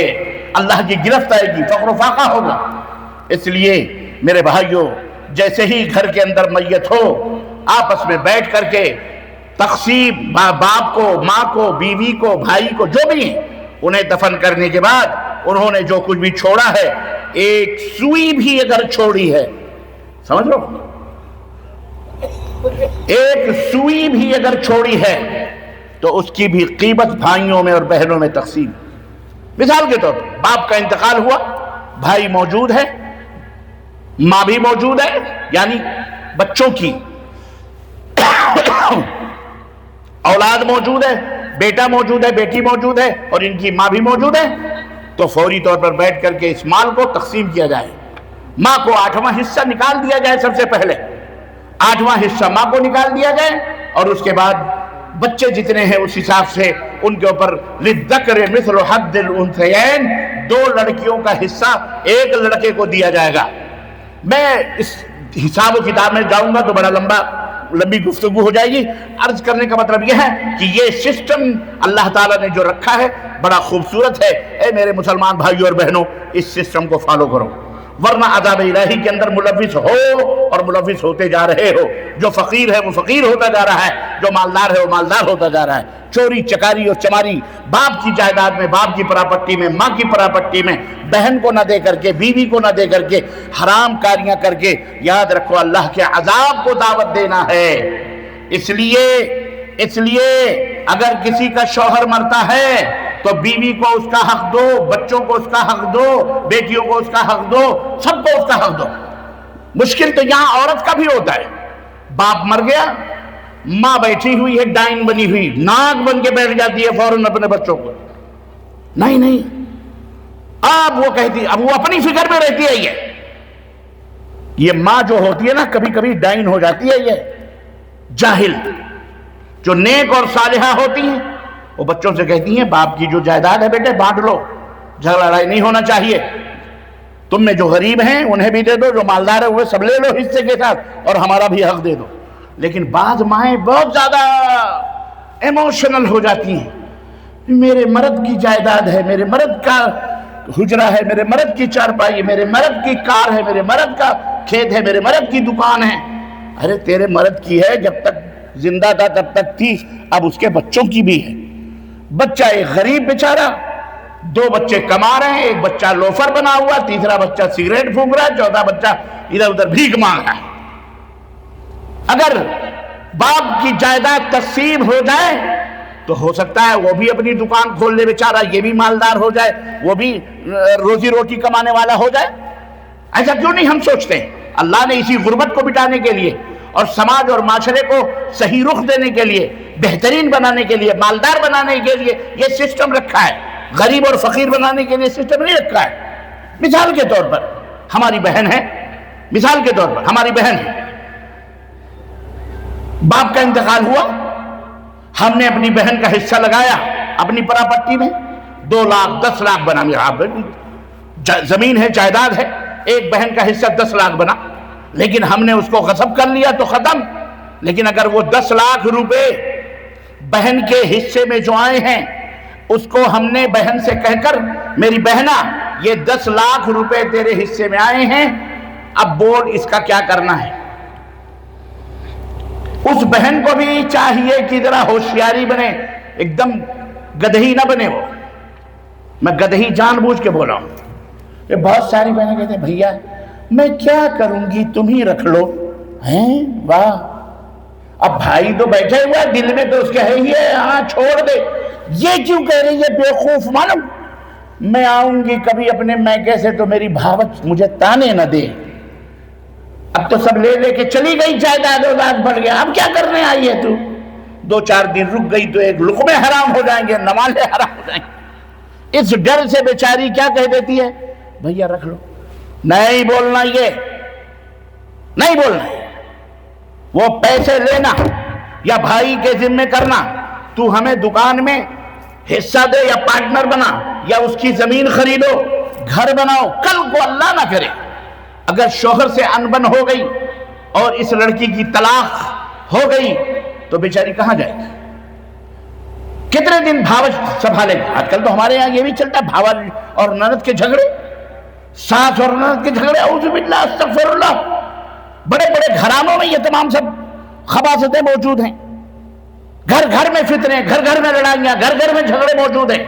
اللہ کی گرفت آئے گی، فقر و فاقہ ہوگا۔ اس لیے میرے بھائیوں، جیسے ہی گھر کے اندر میت ہو، آپس میں بیٹھ کر کے تقسیم، باپ کو، ماں کو، بیوی کو، بھائی کو، جو بھی ہیں، انہیں دفن کرنے کے بعد انہوں نے جو کچھ بھی چھوڑا ہے، ایک سوئی بھی اگر چھوڑی ہے، سمجھ لو، ایک سوئی بھی اگر چھوڑی ہے تو اس کی بھی قیمت بھائیوں میں اور بہنوں میں تقسیم۔ مثال کے طور پر باپ کا انتقال ہوا، بھائی موجود ہے، ماں بھی موجود ہے، یعنی بچوں کی اولاد موجود ہے، بیٹا موجود ہے، بیٹی موجود ہے، اور ان کی ماں بھی موجود ہے، تو فوری طور پر بیٹھ کر کے اس مال کو تقسیم کیا جائے۔ ماں کو 8واں حصہ نکال دیا جائے، سب سے پہلے 8واں حصہ ماں کو نکال دیا جائے، اور اس کے بعد بچے جتنے ہیں اس حساب سے ان کے اوپر للذکر مثل حظ الانثیین، 2 لڑکیوں کا حصہ ایک لڑکے کو دیا جائے گا۔ میں اس حساب و کتاب میں جاؤں گا تو بڑا لمبی گفتگو ہو جائے گی۔ عرض کرنے کا مطلب یہ ہے کہ یہ سسٹم اللہ تعالیٰ نے جو رکھا ہے بڑا خوبصورت ہے۔ اے میرے مسلمان بھائیوں اور بہنوں، اس سسٹم کو فالو کرو، ورنہ عذاب الہی کے اندر ملوث ہو اور ملوث ہوتے جا رہے ہو۔ جو فقیر ہے وہ فقیر ہوتا جا رہا ہے، جو مالدار ہے وہ مالدار ہوتا جا رہا ہے۔ چوری چکاری اور چماری، باپ کی جائیداد میں، باپ کی پراپرٹی میں، ماں کی پراپرٹی میں، بہن کو نہ دے کر کے، بیوی کو نہ دے کر کے، حرام کاریاں کر کے، یاد رکھو اللہ کے عذاب کو دعوت دینا ہے۔ اس لیے اگر کسی کا شوہر مرتا ہے تو بیوی کو اس کا حق دو، بچوں کو اس کا حق دو، بیٹیوں کو اس کا حق دو، سب کو اس کا حق دو۔ مشکل تو یہاں عورت کا بھی ہوتا ہے، باپ مر گیا، ماں بیٹھی ہوئی ہے ڈائن بنی ہوئی، ناک بن کے بیٹھ جاتی ہے فوراً اپنے بچوں کو، نہیں اب وہ کہتی، اب وہ اپنی فکر میں رہتی ہے، یہ ماں جو ہوتی ہے نا کبھی کبھی ڈائن ہو جاتی ہے، یہ جاہل جو نیک اور صالحہ ہوتی ہیں وہ بچوں سے کہتی ہیں باپ کی جو جائیداد ہے بیٹے بانٹ لو، جھگڑا لڑائی نہیں ہونا چاہیے، تم میں جو غریب ہیں انہیں بھی دے دو، جو مالدار ہے وہ سب لے لو حصے کے ساتھ اور ہمارا بھی حق دے دو۔ لیکن بعض مائیں بہت زیادہ ایموشنل ہو جاتی ہیں، میرے مرد کی جائیداد ہے، میرے مرد کا حجرہ ہے، میرے مرد کی چارپائی ہے، میرے مرد کی کار ہے، میرے مرد کا کھیت ہے، میرے مرد کی دکان ہے۔ ارے تیرے مرد کی ہے، جب تک زندہ تھا تب تک تھی، اب اس کے بچوں کی بھی ہے۔ بچہ ایک غریب بیچارہ، 2 بچے کما رہے ہیں، ایک بچہ لوفر بنا ہوا، تیسرا بچہ سگریٹ پھونک رہا ہے، چوتھا بچہ ادھر ادھر بھیک مانگ رہا ہے۔ اگر باپ کی جائیداد تقسیم ہو جائے تو ہو سکتا ہے وہ بھی اپنی دکان کھول لے بیچارہ، یہ بھی مالدار ہو جائے، وہ بھی روزی روٹی کمانے والا ہو جائے۔ ایسا کیوں نہیں ہم سوچتے ہیں؟ اللہ نے اسی غربت کو مٹانے کے لیے اور سماج اور معاشرے کو صحیح رخ دینے کے لیے، بہترین بنانے کے لیے، مالدار بنانے کے لیے یہ سسٹم رکھا ہے، غریب اور فقیر بنانے کے لیے سسٹم نہیں رکھا ہے۔ مثال کے طور پر ہماری بہن ہے، مثال کے طور پر ہماری بہن ہے، باپ کا انتقال ہوا، ہم نے اپنی بہن کا حصہ لگایا اپنی پراپرٹی میں، 2 لاکھ 10 لاکھ بنا، زمین ہے، جائیداد ہے، ایک بہن کا حصہ 10 لاکھ بنا، لیکن ہم نے اس کو غصب کر لیا تو ختم۔ لیکن اگر وہ 10 لاکھ روپے بہن کے حصے میں جو آئے ہیں اس کو ہم نے بہن سے کہہ کر، میری بہنا یہ 10 لاکھ روپے تیرے حصے میں آئے ہیں، اب بول اس کا کیا کرنا ہے۔ اس بہن کو بھی چاہیے کہ ذرا ہوشیاری بنے، ایک دم گدہی نہ بنے۔ وہ میں گدہی جان بوجھ کے بولا ہوں کہ بہت ساری بہنیں کہتے ہیں بھیا میں کیا کروں گی، تم ہی رکھ لو۔ ہیں واہ، اب بھائی تو بیٹھے ہوا دل میں تو اس کے ہے ہی ہے، ہاں چھوڑ دے، یہ کیوں کہہ رہی ہے بیوقوف معلوم، میں آؤں گی کبھی اپنے میکے سے تو میری بھاوت مجھے تانے نہ دے، اب تو سب لے لے کے چلی گئی، جائیداد اولاد بڑھ گیا، اب کیا کرنے آئی ہے تو؟ 2-4 دن رک گئی تو ایک لقمے حرام ہو جائیں گے، نمازیں حرام ہو جائیں گے۔ اس ڈر سے بیچاری کیا کہہ دیتی ہے، بھیا رکھ لو۔ نہیں بولنا، یہ نہیں بولنا، وہ پیسے لینا یا بھائی کے ذمہ کرنا، تو ہمیں دکان میں حصہ دے یا پارٹنر بنا یا اس کی زمین خریدو، گھر بناؤ، کل کو اللہ نہ کرے اگر شوہر سے انبن ہو گئی اور اس لڑکی کی طلاق ہو گئی تو بیچاری کہاں جائے گی؟ کتنے دن بھاوج سنبھالے گا؟ آج کل تو ہمارے یہاں یہ بھی چلتا ہے، بھاوا اور نند کے جھگڑے، ساس اور نند کے جھگڑے، اعوذ باللہ استغفر اللہ۔ بڑے بڑے گھرانوں میں یہ تمام سب خباثتیں موجود ہیں، گھر گھر میں فتنے، گھر گھر میں لڑائیاں، گھر گھر میں جھگڑے موجود ہیں۔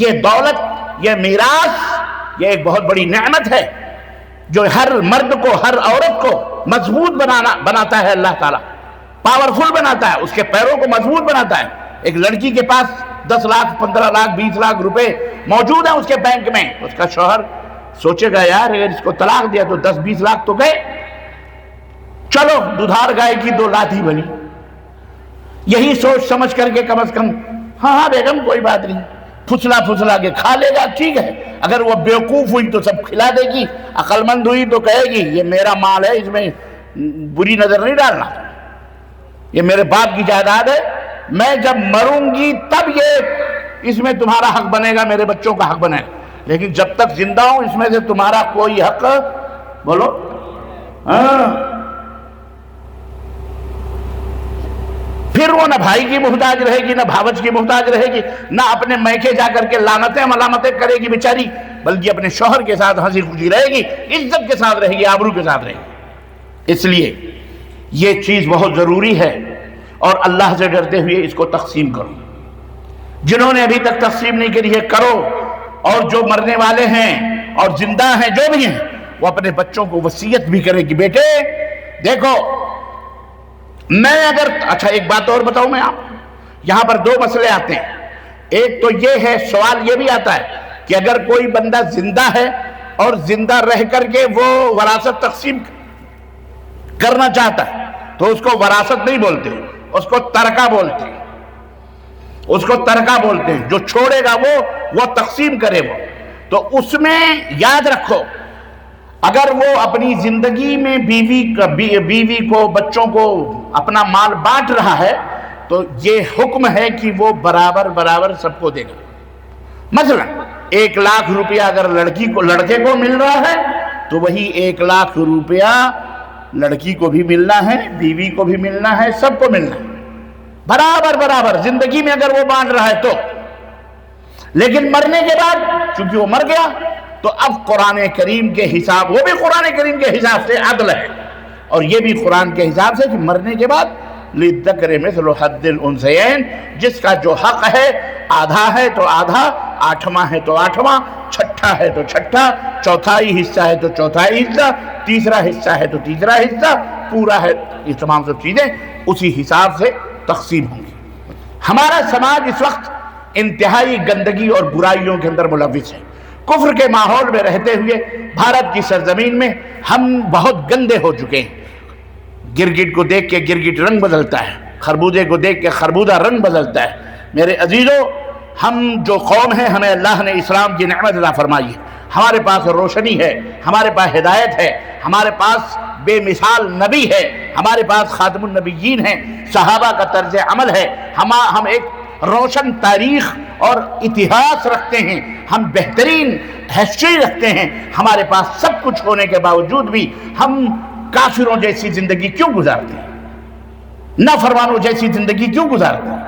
یہ دولت، یہ میراث، یہ ایک بہت بڑی نعمت ہے جو ہر مرد کو، ہر عورت کو مضبوط بناتا ہے اللہ تعالیٰ، پاورفل بناتا ہے، اس کے پیروں کو مضبوط بناتا ہے۔ ایک لڑکی کے پاس 10 لاکھ 15 لاکھ 20 لاکھ روپے موجود ہیں اس کے بینک میں، اس کا شوہر سوچے گا یار اگر اس کو طلاق دیا تو 10-20 لاکھ تو گئے، چلو دودھار گائے کی 2 لاتی بنی، یہی سوچ سمجھ کر کے کم از کم ہاں بیگم کوئی بات نہیں، پھسلا کے کھا لے گا، ٹھیک ہے۔ اگر وہ بیوقوف ہوئی تو سب کھلا دے گی، عقل مند ہوئی تو کہے گی یہ میرا مال ہے، اس میں بری نظر نہیں ڈالنا، یہ میرے باپ کی جائیداد ہے، میں جب مروں گی تب یہ اس میں تمہارا حق بنے گا، میرے بچوں کا حق بنے گا، لیکن جب تک زندہ ہوں اس میں سے تمہارا کوئی حق، بولو ہاں۔ پھر وہ نہ بھائی کی محتاج رہے گی، نہ بھاوج کی محتاج رہے گی، نہ اپنے میکے جا کر کے لعنتیں ملامتیں کرے گی بیچاری، بلکہ اپنے شوہر کے ساتھ ہنسی خوشی رہے گی، عزت کے ساتھ رہے گی، آبرو کے ساتھ رہے گی۔ اس لیے یہ چیز بہت ضروری ہے اور اللہ سے ڈرتے ہوئے اس کو تقسیم کرو۔ جنہوں نے ابھی تک تقسیم نہیں کری ہے کرو، اور جو مرنے والے ہیں اور زندہ ہیں جو بھی ہیں وہ اپنے بچوں کو وصیت بھی کرے کہ بیٹے دیکھو میں اگر، اچھا ایک بات اور بتاؤں میں، آپ یہاں پر 2 مسئلے آتے ہیں۔ ایک تو یہ ہے، سوال یہ بھی آتا ہے کہ اگر کوئی بندہ زندہ ہے اور زندہ رہ کر کے وہ وراثت تقسیم کرنا چاہتا ہے تو اس کو وراثت نہیں بولتے، اس کو ترکہ بولتے ہیں، اس کو ترکہ بولتے ہیں، جو چھوڑے گا وہ تقسیم کرے وہ۔ تو اس میں یاد رکھو اگر وہ اپنی زندگی میں بیوی کو بچوں کو اپنا مال بانٹ رہا ہے تو یہ حکم ہے کہ وہ برابر برابر سب کو دے گا. مثلا 1,00,000 روپیہ اگر لڑکے کو مل رہا ہے تو وہی 1,00,000 روپیہ لڑکی کو بھی ملنا ہے، بیوی کو بھی ملنا ہے، سب کو ملنا ہے برابر برابر. زندگی میں اگر وہ بانٹ رہا ہے تو. لیکن مرنے کے بعد چونکہ وہ مر گیا تو اب قرآن کریم کے حساب، وہ بھی قرآن کریم کے حساب سے عدل ہے اور یہ بھی قرآن کے حساب سے کہ مرنے کے بعد لِلذَّكَرِ مِثْلُ حَظِّ الْأُنْثَيَيْنِ، جس کا جو حق ہے آدھا ہے تو آدھا، 8واں ہے تو 8واں، چھٹا ہے تو چھٹا، چوتھائی حصہ ہے تو چوتھائی حصہ، تیسرا حصہ ہے تو تیسرا حصہ، پورا ہے. یہ تمام سب چیزیں اسی حساب سے تقسیم ہوں گی. ہمارا سماج اس وقت انتہائی گندگی اور برائیوں کے اندر ملوث ہے. کفر کے ماحول میں رہتے ہوئے بھارت کی سرزمین میں ہم بہت گندے ہو چکے ہیں. گرگٹ کو دیکھ کے گرگٹ رنگ بدلتا ہے، خربوزے کو دیکھ کے خربوزہ رنگ بدلتا ہے. میرے عزیزو، ہم جو قوم ہیں، ہمیں اللہ نے اسلام کی نعمت عطا فرمائی ہے. ہمارے پاس روشنی ہے، ہمارے پاس ہدایت ہے، ہمارے پاس بے مثال نبی ہے، ہمارے پاس خاتم النبیین ہیں، صحابہ کا طرز عمل ہے. ہم ایک روشن تاریخ اور اتہاس رکھتے ہیں، ہم بہترین ہسٹری رکھتے ہیں. ہمارے پاس سب کچھ ہونے کے باوجود بھی ہم کافروں جیسی زندگی کیوں گزارتے ہیں؟ نافرمانوں جیسی زندگی کیوں گزارتے ہیں؟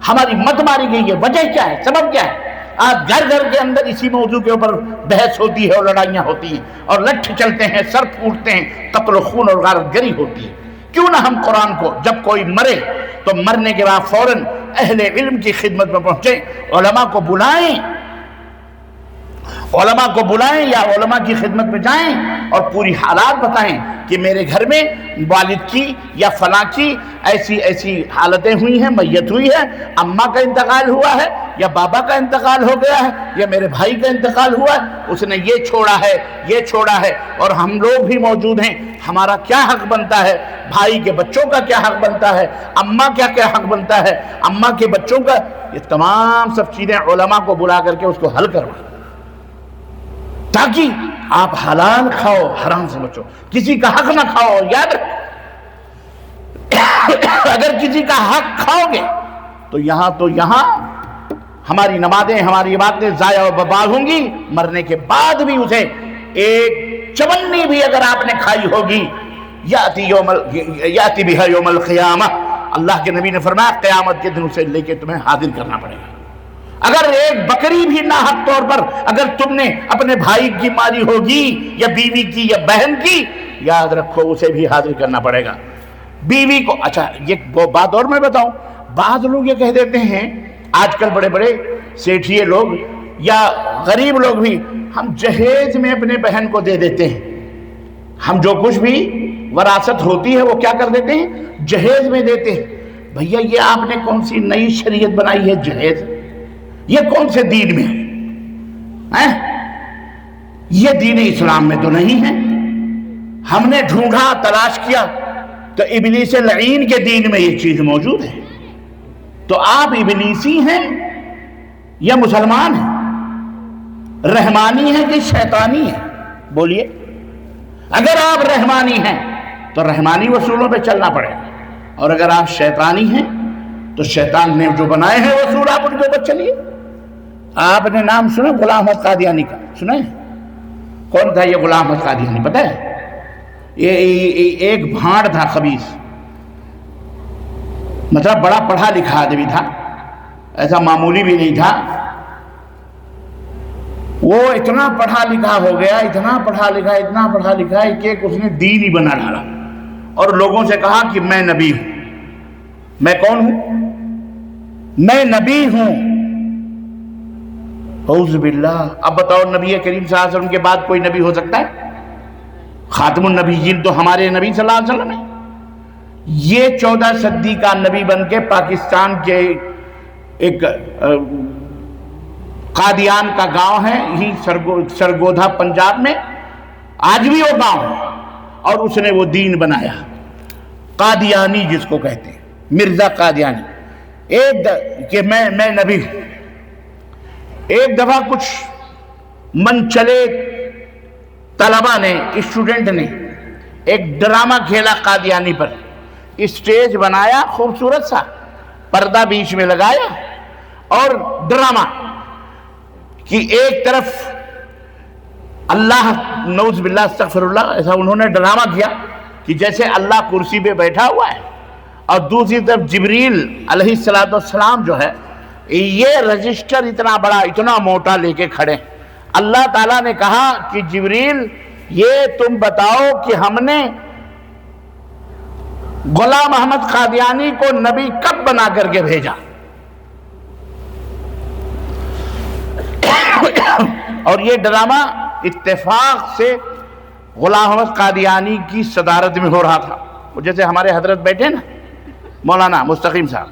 ہماری مت ماری گئی ہے. وجہ کیا ہے؟ سبب کیا ہے؟ آج گھر گھر کے اندر اسی موضوع کے اوپر بحث ہوتی ہے اور لڑائیاں ہوتی ہیں اور لٹھ چلتے ہیں، سر پھوٹتے ہیں، قتل و خون اور غارت گری ہوتی ہے. کیوں نہ ہم قرآن کو جب کوئی مرے تو مرنے کے بعد فوراً اہل علم کی خدمت میں پہنچیں، علماء کو بلائیں یا علماء کی خدمت میں جائیں اور پوری حالات بتائیں کہ میرے گھر میں والد کی یا فلاں کی ایسی حالتیں ہوئی ہیں، میت ہوئی ہے، اماں کا انتقال ہوا ہے یا بابا کا انتقال ہو گیا ہے یا میرے بھائی کا انتقال ہوا ہے، اس نے یہ چھوڑا ہے اور ہم لوگ بھی موجود ہیں. ہمارا کیا حق بنتا ہے؟ بھائی کے بچوں کا کیا حق بنتا ہے؟ اماں کیا حق بنتا ہے؟ اماں کے بچوں کا. یہ تمام سب چیزیں علماء کو بلا کر کے اس کو حل کروائیں تاکہ آپ حلال کھاؤ، حرام سے بچو. کسی کا حق نہ کھاؤ. یاد رکھو، اگر کسی کا حق کھاؤ گے تو یہاں ہماری نمازیں، ہماری عبادتیں ضائع و برباد ہوں گی. مرنے کے بعد بھی اسے ایک چونی بھی اگر آپ نے کھائی ہوگی، یاتی بہا یوم القیامہ، اللہ کے نبی نے فرمایا قیامت کے دن اسے لے کے تمہیں حاضر کرنا پڑے گا. اگر ایک بکری بھی ناحق طور پر اگر تم نے اپنے بھائی کی ماری ہوگی یا بیوی کی یا بہن کی، یاد رکھو اسے بھی حاضر کرنا پڑے گا. بیوی کو اچھا یہ بات اور میں بتاؤں، بعض لوگ یہ کہہ دیتے ہیں آج کل بڑے بڑے سیٹھیے لوگ یا غریب لوگ بھی، ہم جہیز میں اپنے بہن کو دے دیتے ہیں. ہم جو کچھ بھی وراثت ہوتی ہے وہ کیا کر دیتے ہیں؟ جہیز میں دیتے ہیں. بھیا یہ آپ نے کون سی نئی شریعت بنائی ہے جہیز؟ یہ کون سے دین میں ہے؟ یہ دین اسلام میں تو نہیں ہے. ہم نے ڈھونڈا، تلاش کیا تو ابلیس لعین کے دین میں یہ چیز موجود ہے. تو آپ ابلیسی ہیں یا مسلمان ہیں؟ رحمانی ہیں کہ شیطانی ہیں؟ بولیے. اگر آپ رحمانی ہیں تو رحمانی اصولوں پہ چلنا پڑے گا، اور اگر آپ شیطانی ہیں تو شیطان نے جو بنائے ہیں اصول آپ ان کے اوپر چلیے. آپ نے نام سنا غلام احمد قادیانی کا؟ سنا ہے؟ کون تھا یہ غلام احمد قادیانی؟ پتہ ہے؟ یہ ایک بھاڑ تھا، خبیث، مطلب بڑا پڑھا لکھا آدمی تھا، ایسا معمولی بھی نہیں تھا. وہ اتنا پڑھا لکھا ہو گیا، اتنا پڑھا لکھا کہ اس نے دین ہی بنا ڈالا اور لوگوں سے کہا کہ میں نبی ہوں. میں کون ہوں؟ میں نبی ہوں. اعوذ باللہ. اب بتاؤ نبی کریم صلی اللہ علیہ وسلم کے بعد کوئی نبی ہو سکتا ہے؟ خاتم النبیین تو ہمارے نبی صلی اللہ علیہ وسلم ہے. یہ 14 صدی کا نبی بن کے پاکستان کے ایک قادیان کا گاؤں ہے، یہی سرگودھا پنجاب میں، آج بھی وہ گاؤں ہے، اور اس نے وہ دین بنایا قادیانی جس کو کہتے ہیں، مرزا قادیانی. کہ میں نبی ہوں. ایک دفعہ کچھ من چلے طلبہ نے، اسٹوڈنٹ نے ایک ڈرامہ کھیلا قادیانی پر، اسٹیج بنایا خوبصورت سا، پردہ بیچ میں لگایا اور ڈرامہ کہ ایک طرف اللہ، نعوذ باللہ استغفر اللہ، ایسا انہوں نے ڈرامہ کیا کہ جیسے اللہ کرسی پہ بیٹھا ہوا ہے، اور دوسری طرف جبریل علیہ السلام جو ہے یہ رجسٹر اتنا بڑا اتنا موٹا لے کے کھڑے۔ اللہ تعالیٰ نے کہا کہ جبریل یہ تم بتاؤ کہ ہم نے غلام احمد قادیانی کو نبی کب بنا کر کے بھیجا؟ اور یہ ڈرامہ اتفاق سے غلام احمد قادیانی کی صدارت میں ہو رہا تھا۔ جیسے ہمارے حضرت بیٹھے نا مولانا مستقیم صاحب،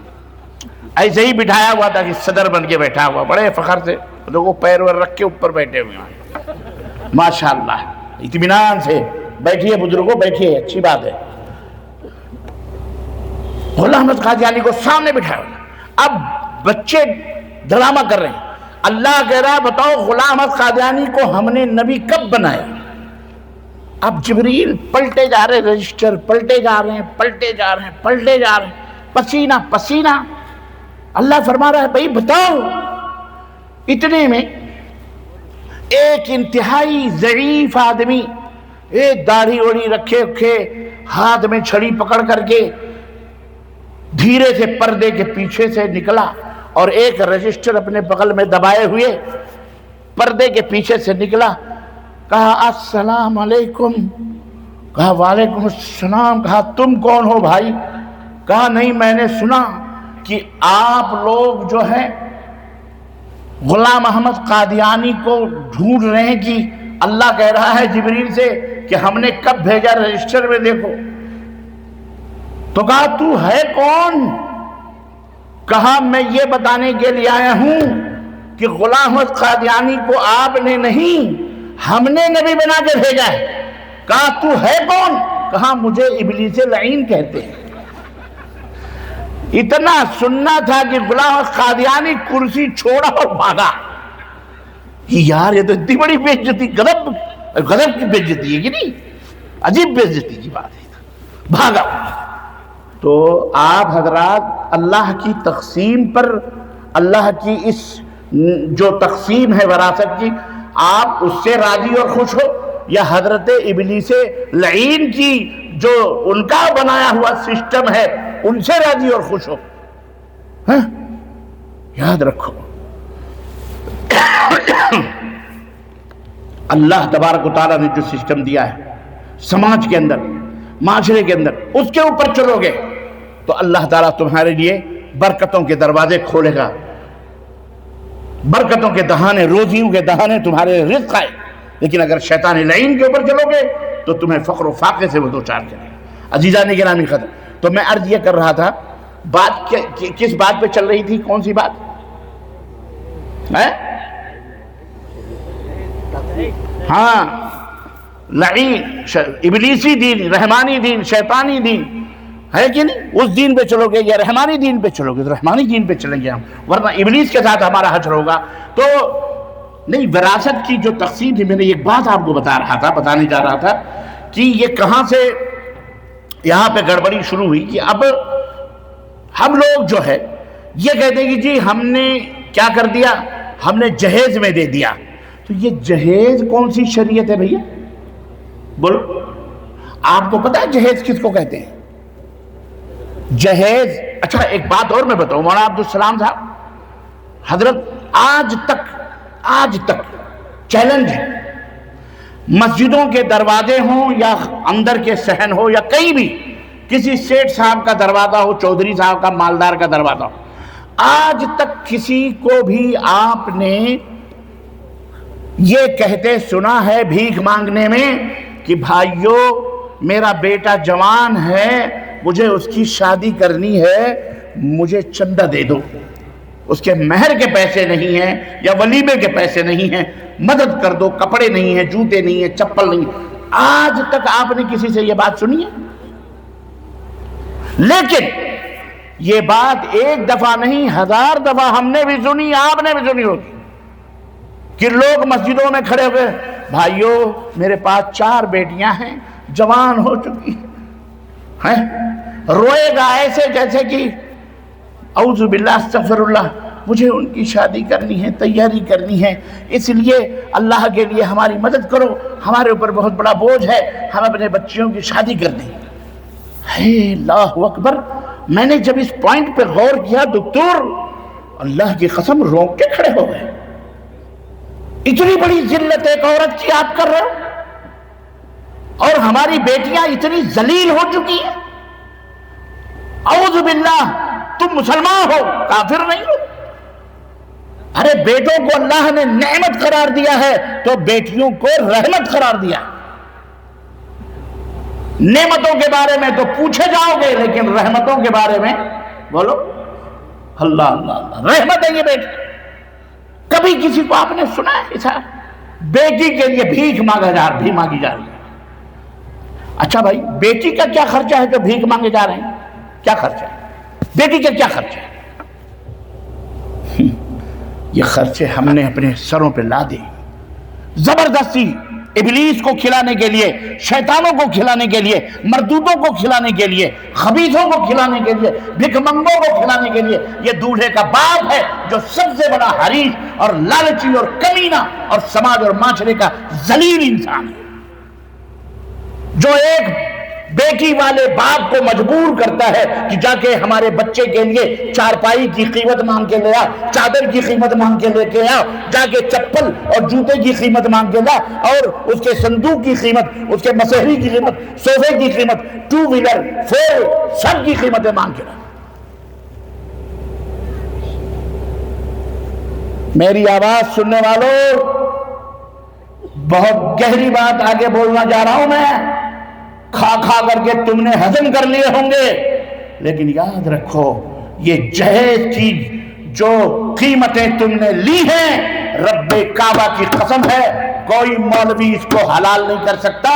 ایسے ہی بٹھایا ہوا تھا کہ صدر بن کے بیٹھا ہوا، بڑے فخر سے لوگوں پیر ور رکھ کے اوپر بیٹھے ہوئے ہیں، ماشاءاللہ اطمینان سے بیٹھیے بزرگوں، بیٹھیے، اچھی بات ہے۔ غلام احمد قادیانی کو سامنے بٹھایا ہوا، اب بچے ڈرامہ کر رہے ہیں، اللہ کہہ رہا بتاؤ غلام احمد قادیانی کو ہم نے نبی کب بنایا؟ اب جبریل پلٹے جا رہے، رجسٹر پلٹے جا رہے ہیں، پلٹے جا رہے ہیں، پلٹے جا رہے ہیں، پسینہ پسینہ۔ اللہ فرما رہا ہے بھائی بتاؤ۔ اتنے میں ایک انتہائی ضعیف آدمی، ایک داڑھی اوڑی رکھے رکھے، ہاتھ میں چھڑی پکڑ کر کے دھیرے سے پردے کے پیچھے سے نکلا اور ایک رجسٹر اپنے بغل میں دبائے ہوئے پردے کے پیچھے سے نکلا، کہا السلام علیکم، کہا وعلیکم السلام، کہا تم کون ہو بھائی؟ کہا نہیں میں نے سنا کہ آپ لوگ جو ہے غلام احمد قادیانی کو ڈھونڈ رہے ہیں، کہ اللہ کہہ رہا ہے جبریل سے کہ ہم نے کب بھیجا رجسٹر میں دیکھو۔ تو کہا تو ہے کون؟ کہا میں یہ بتانے کے لیے آیا ہوں کہ غلام احمد قادیانی کو آپ نے نہیں ہم نے نبی بنا کے بھیجا ہے۔ کہا تو ہے کون؟ کہا مجھے ابلیس لعین کہتے ہیں۔ اتنا سننا تھا کہ غلام احمد قادیانی کرسی چھوڑا اور بھاگا۔ یار یہ تو اتنی بڑی بے عزتی، غضب کی بے عزتی ہے کہ نہیں؟ عجیب بے عزتی کی بات ہے، بھاگا۔ تو آپ حضرات اللہ کی تقسیم پر، اللہ کی اس جو تقسیم ہے وراثت کی، آپ اس سے راضی اور خوش ہو، یا حضرت ابلیس لعین کی جو ان کا بنایا ہوا سسٹم ہے ان سے راضی اور خوش ہو؟ یاد رکھو اللہ تبارک و تعالیٰ نے جو سسٹم دیا ہے سماج کے اندر، معاشرے کے اندر، اس کے اوپر چلو گے تو اللہ تعالیٰ تمہارے لیے برکتوں کے دروازے کھولے گا، برکتوں کے دہانے، روزیوں کے دہانے تمہارے رزق آئے۔ لیکن اگر شیطان لعین کے اوپر چلو گے تو تمہیں فقر و فاقے سے وہ دوچار کرے گا۔ عزیزان گرامی قدر، تو میں عرض یہ کر رہا تھا، بات کس بات پہ چل رہی تھی؟ کون سی بات؟ ہاں، لعین، ابلیسی دین، رحمانی دین، شیطانی دین ہے کہ نہیں؟ اس دین پہ چلو گے یا رحمانی دین پہ چلو گے؟ تو رحمانی دین پہ چلیں گے ہم، ورنہ ابلیس کے ساتھ ہمارا حشر ہوگا۔ تو نہیں، وراثت کی جو تقسیم تھی، میں نے ایک بات آپ کو بتانے جا رہا تھا کہ یہ کہاں سے یہاں پہ گڑبڑی شروع ہوئی کہ اب ہم لوگ جو ہے یہ کہتے ہیں کہ جی ہم نے کیا کر دیا، ہم نے جہیز میں دے دیا۔ تو یہ جہیز کون سی شریعت ہے بھیا؟ بولو، آپ کو پتا ہے جہیز کس کو کہتے ہیں؟ جہیز، اچھا ایک بات اور میں بتاؤں، مولانا عبدالسلام صاحب حضرت آج تک چیلنج ہے، مسجدوں کے دروازے ہوں یا اندر کے صحن ہو یا کہیں بھی کسی سیٹھ صاحب کا دروازہ ہو، چودھری صاحب کا، مالدار کا دروازہ ہو، آج تک کسی کو بھی آپ نے یہ کہتے سنا ہے بھیک مانگنے میں کہ بھائیو میرا بیٹا جوان ہے، مجھے اس کی شادی کرنی ہے، مجھے چندہ دے دو، اس کے مہر کے پیسے نہیں ہیں یا ولیمے کے پیسے نہیں ہیں، مدد کر دو، کپڑے نہیں ہیں، جوتے نہیں ہیں، چپل نہیں ہیں؟ آج تک آپ نے کسی سے یہ بات سنی ہے؟ لیکن یہ بات ایک دفعہ نہیں، 1000 دفعہ ہم نے بھی سنی، آپ نے بھی سنی ہوگی کہ لوگ مسجدوں میں کھڑے ہوئے بھائیوں میرے پاس 4 بیٹیاں ہیں، جوان ہو چکی ہیں، روئے گا ایسے جیسے کہ اعوذ باللہ استغفر اللہ، مجھے ان کی شادی کرنی ہے، تیاری کرنی ہے، اس لیے اللہ کے لیے ہماری مدد کرو، ہمارے اوپر بہت بڑا بوجھ ہے، ہم اپنے بچیوں کی شادی کر دیں۔ اللہ اکبر، میں نے جب اس پوائنٹ پہ غور کیا دکتور، اللہ کی قسم روک کے کھڑے ہو گئے۔ اتنی بڑی ذلت ایک عورت کی آپ کر رہے ہو، اور ہماری بیٹیاں اتنی ذلیل ہو چکی ہیں۔ اعوذ باللہ، تم مسلمان ہو، کافر نہیں ہو۔ ارے بیٹوں کو اللہ نے نعمت قرار دیا ہے تو بیٹیوں کو رحمت قرار دیا۔ نعمتوں کے بارے میں تو پوچھے جاؤ گے، لیکن رحمتوں کے بارے میں بولو اللہ اللہ اللہ، رحمت ہے یہ بیٹی۔ کبھی کسی کو آپ نے سنا ہے ایسا بیٹی کے لیے بھیک مانگی جا رہی ہے؟ اچھا بھائی، بیٹی کا کیا خرچہ ہے جو بھیک مانگے جا رہے ہیں؟ کیا خرچہ ہے بیٹی کا؟ کیا خرچہ ہے؟ یہ خرچے ہم نے اپنے سروں پہ لا دیے، زبردستی ابلیس کو کھلانے کے لیے، شیطانوں کو کھلانے کے لیے، مردودوں کو کھلانے کے لیے، خبیثوں کو کھلانے کے لیے، بھک منگوں کو کھلانے کے لیے۔ یہ دولہے کا باپ ہے جو سب سے بڑا حریص اور لالچی اور کمینہ اور سماج اور معاشرے کا ذلیل انسان ہے، جو ایک بیٹی والے باپ کو مجبور کرتا ہے کہ جا کے ہمارے بچے کے لیے چارپائی کی قیمت مانگ کے لے آ، چادر کی قیمت مانگ کے لے کے آ، جا کے چپل اور جوتے کی قیمت مانگ کے لا، اور اس کے صندوق کی قیمت، اس کے مسحری کی قیمت، صوفے کی قیمت، 2 ویلر 4 سب کی قیمتیں مانگ کے لا۔ میری آواز سننے والوں، بہت گہری بات آگے بولنا جا رہا ہوں میں، کھا کر کے تم نے ہضم کر لیے ہوں گے، لیکن یاد رکھو یہ جہیز کی جو قیمتیں تم نے لی ہیں، رب کعبہ کی قسم ہے کوئی مولوی اس کو حلال نہیں کر سکتا۔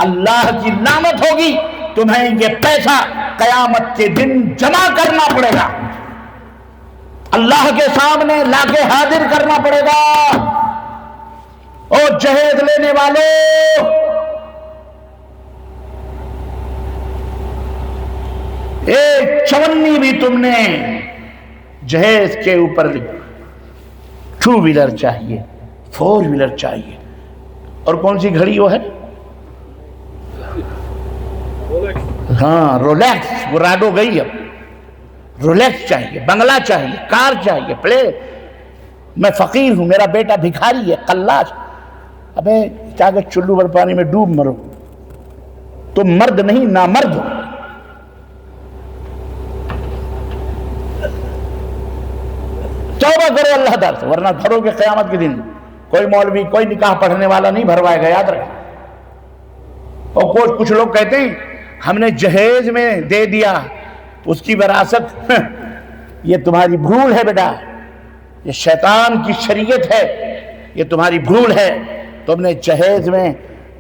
اللہ کی لعنت ہوگی، تمہیں یہ پیسہ قیامت کے دن جمع کرنا پڑے گا، اللہ کے سامنے لا کے حاضر کرنا پڑے گا۔ اور جہیز لینے والوں، ایک چونی بھی تم نے جہیز کے اوپر 2 ویلر چاہیے، 4 ویلر چاہیے، اور کون سی گھڑی وہ ہے؟ ہاں رولیکس، وہ راڈو گئی اب، رولیکس چاہیے، بنگلہ چاہیے، کار چاہیے، میں فقیر ہوں، میرا بیٹا بھکاری ہے، قلاش۔ ابے کیا کہ چلو بھر پانی میں ڈوب مرو، تم مرد نہیں نامرد ہو۔ توبہ کرو اللہ تعالیٰ سے، ورنہ گھروں کے قیامت کے دن کوئی مولوی کوئی نکاح پڑھنے والا نہیں بھروائے گا، یاد رکھیں۔ اور کچھ لوگ کہتے ہیں ہم نے جہیز میں دے دیا اس کی وراثت، یہ تمہاری بھول ہے بیٹا، یہ شیطان کی شریعت ہے، یہ تمہاری بھول ہے۔ تم نے جہیز میں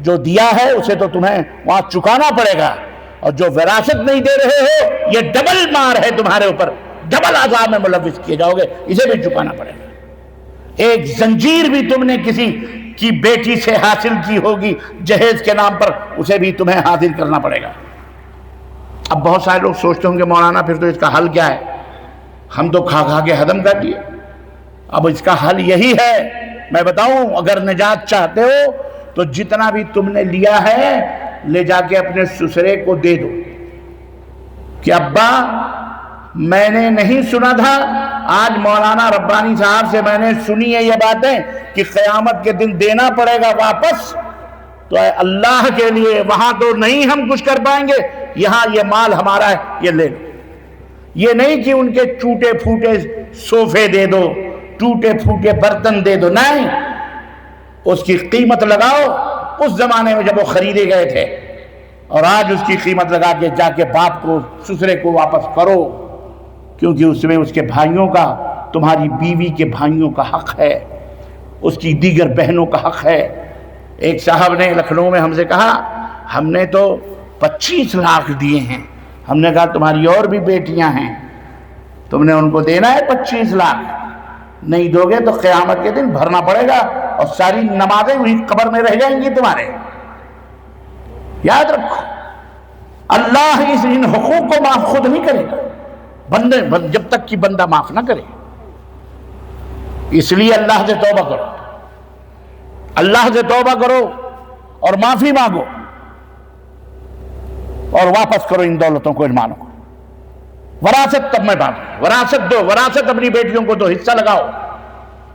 جو دیا ہے اسے تو تمہیں وہاں چکانا پڑے گا، اور جو وراثت نہیں دے رہے ہو یہ ڈبل مار ہے تمہارے اوپر، ڈبل عذاب میں ملوث کیے جاؤ گے، اسے بھی چکانا پڑے گا۔ ایک زنجیر بھی تم نے کسی کی بیٹی سے حاصل کی ہوگی جہیز کے نام پر، اسے بھی تمہیں حاصل کرنا پڑے گا۔ اب بہت سارے لوگ سوچتے ہوں گے مولانا پھر تو اس کا حل کیا ہے؟ ہم تو کھا کے ہضم کر لیے، اب اس کا حل یہی ہے۔ میں بتاؤں، اگر نجات چاہتے ہو تو جتنا بھی تم نے لیا ہے لے جا کے اپنے سسرے کو دے دو کہ ابا میں نے نہیں سنا تھا، آج مولانا ربانی صاحب سے میں نے سنی ہے یہ باتیں کہ قیامت کے دن دینا پڑے گا واپس، تو اے اللہ کے لیے وہاں تو نہیں ہم کچھ کر پائیں گے، یہاں یہ مال ہمارا ہے، یہ لے لو۔ یہ نہیں کہ ان کے ٹوٹے پھوٹے صوفے دے دو، ٹوٹے پھوٹے برتن دے دو، نہیں، اس کی قیمت لگاؤ۔ اس زمانے میں جب وہ خریدے گئے تھے، اور آج اس کی قیمت لگا کے جا کے باپ کو سسرے کو واپس کرو، کیونکہ اس میں اس کے بھائیوں کا، تمہاری بیوی کے بھائیوں کا حق ہے، اس کی دیگر بہنوں کا حق ہے۔ ایک صاحب نے لکھنؤ میں ہم سے کہا ہم نے تو 25 لاکھ دیے ہیں، ہم نے کہا تمہاری اور بھی بیٹیاں ہیں، تم نے ان کو دینا ہے 25 لاکھ؟ نہیں دو گے تو قیامت کے دن بھرنا پڑے گا اور ساری نمازیں وہی قبر میں رہ جائیں گی تمہارے. یاد رکھو اللہ ان حقوق کو معاف خود نہیں کرے گا بندے جب تک کہ بندہ معاف نہ کرے. اس لیے اللہ سے توبہ کرو, اللہ سے توبہ کرو اور معافی مانگو اور واپس کرو ان دولتوں کو, ان مالوں کو. وراثت تب میں باپ وراثت دو, وراثت اپنی بیٹیوں کو دو, حصہ لگاؤ.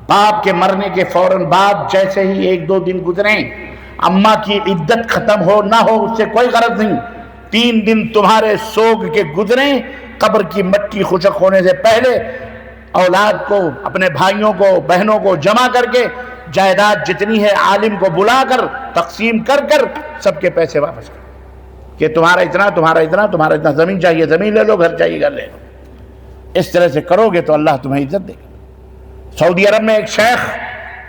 باپ کے مرنے کے فوراً بعد جیسے ہی 1-2 دن گزریں, اماں کی عدت ختم ہو نہ ہو اس سے کوئی غرض نہیں, 3 دن تمہارے سوگ کے گزریں, قبر کی مٹی خشک ہونے سے پہلے اولاد کو, اپنے بھائیوں کو, بہنوں کو جمع کر کے جائیداد جتنی ہے عالم کو بلا کر تقسیم کر کر سب کے پیسے واپس کر کہ تمہارا اتنا, تمہارا اتنا, تمہارا اتنا, زمین چاہیے زمین لے لو, گھر چاہیے گھر لے لو. اس طرح سے کرو گے تو اللہ تمہیں عزت دے گا. سعودی عرب میں ایک شیخ,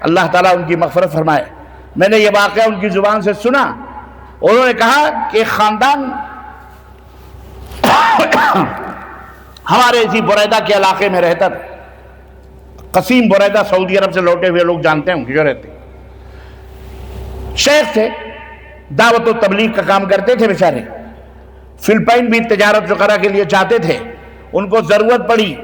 اللہ تعالیٰ ان کی مغفرت فرمائے, میں نے یہ واقعہ ان کی زبان سے سنا. انہوں نے کہا کہ ایک خاندان ہمارے اسی بریدہ کے علاقے میں رہتا تھا. قسیم بریدہ, سعودی عرب سے لوٹے ہوئے لوگ جانتے ہیں جو رہتے. شیخ تھے, دعوت و تبلیغ کا کام کرتے تھے بیچارے. فلپائن بھی تجارت وغیرہ کے لیے چاہتے تھے. ان کو ضرورت پڑی,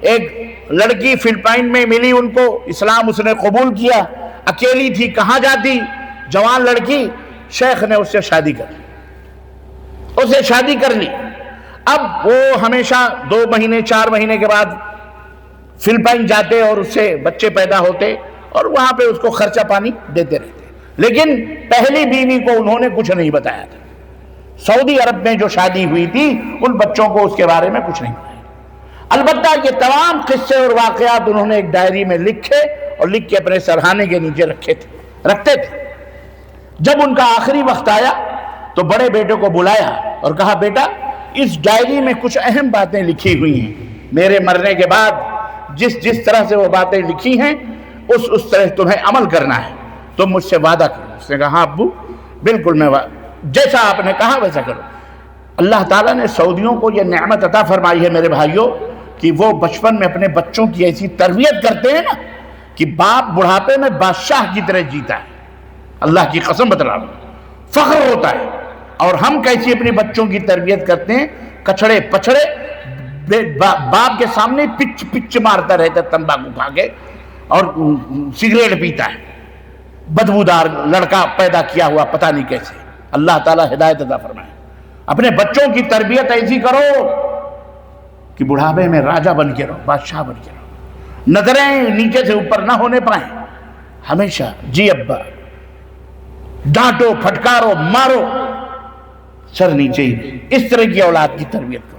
ایک لڑکی فلپائن میں ملی ان کو, اسلام اس نے قبول کیا. اکیلی تھی, کہاں جاتی, جوان لڑکی. شیخ نے اس سے شادی کر لی, اسے شادی کر لی. اب وہ ہمیشہ 2 مہینے 4 مہینے کے بعد فلپائن جاتے اور اس سے بچے پیدا ہوتے اور وہاں پہ اس کو خرچہ پانی دیتے رہتے. لیکن پہلی بیوی کو انہوں نے کچھ نہیں بتایا تھا. سعودی عرب میں جو شادی ہوئی تھی ان بچوں کو اس کے بارے میں کچھ نہیں بتایا. البتہ یہ تمام قصے اور واقعات انہوں نے ایک ڈائری میں لکھے اور لکھ کے اپنے سرہانے کے نیچے رکھتے تھے. جب ان کا آخری وقت آیا تو بڑے بیٹے کو بلایا اور کہا, بیٹا اس ڈائری میں کچھ اہم باتیں لکھی ہوئی ہیں, میرے مرنے کے بعد جس طرح سے وہ باتیں لکھی ہیں اس طرح تمہیں عمل کرنا ہے, تم مجھ سے وعدہ کرو. اس نے کہا, ہاں ابو بالکل میں جیسا آپ نے کہا ویسا کرو. اللہ تعالیٰ نے سعودیوں کو یہ نعمت عطا فرمائی ہے میرے بھائیوں کہ وہ بچپن میں اپنے بچوں کی ایسی تربیت کرتے ہیں نا کہ باپ بڑھاپے میں بادشاہ کی طرح جیتا ہے. اللہ کی قسم بتا رہا ہوں, فخر ہوتا ہے. اور ہم کیسی اپنی بچوں کی تربیت کرتے ہیں, کچڑے پچڑے, باپ کے سامنے پچ مارتا رہتا ہے, تمباکو کھا کے اور سگریٹ پیتا ہے, بدبودار لڑکا پیدا کیا ہوا پتہ نہیں کیسے. اللہ تعالیٰ ہدایت عطا فرمائے. اپنے بچوں کی تربیت ایسی کرو کہ بڑھاپے میں راجہ بن کے رہو, بادشاہ بن کے رہو, نظریں نیچے سے اوپر نہ ہونے پائیں. ہمیشہ جی ابا, ڈانٹو, پھٹکارو, مارو, سر نیچے ہی. اس طرح کی اولاد کی تربیت کرو.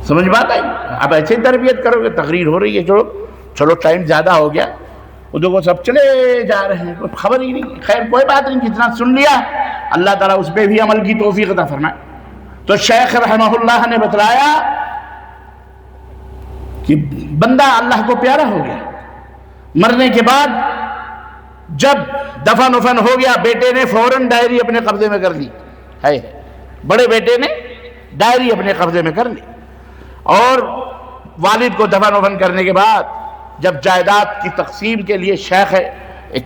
سمجھ بات آئی؟ اب ایسے تربیت کرو گے. تقریر ہو رہی ہے, چلو ٹائم زیادہ ہو گیا, وہ کو سب چلے جا رہے ہیں, کوئی خبر ہی نہیں. خیر کوئی بات نہیں, جتنا سن لیا اللہ تعالیٰ اس پہ بھی عمل کی توفیق عطا فرمائے. تو شیخ رحمہ اللہ نے بتلایا کہ بندہ اللہ کو پیارا ہو گیا. مرنے کے بعد جب دفن افن ہو گیا, بیٹے نے فوراً ڈائری اپنے قبضے میں کر لی. ہے بڑے بیٹے نے ڈائری اپنے قبضے میں کر لی. اور والد کو دفن افن کرنے کے بعد جب جائیداد کی تقسیم کے لیے شیخ ایک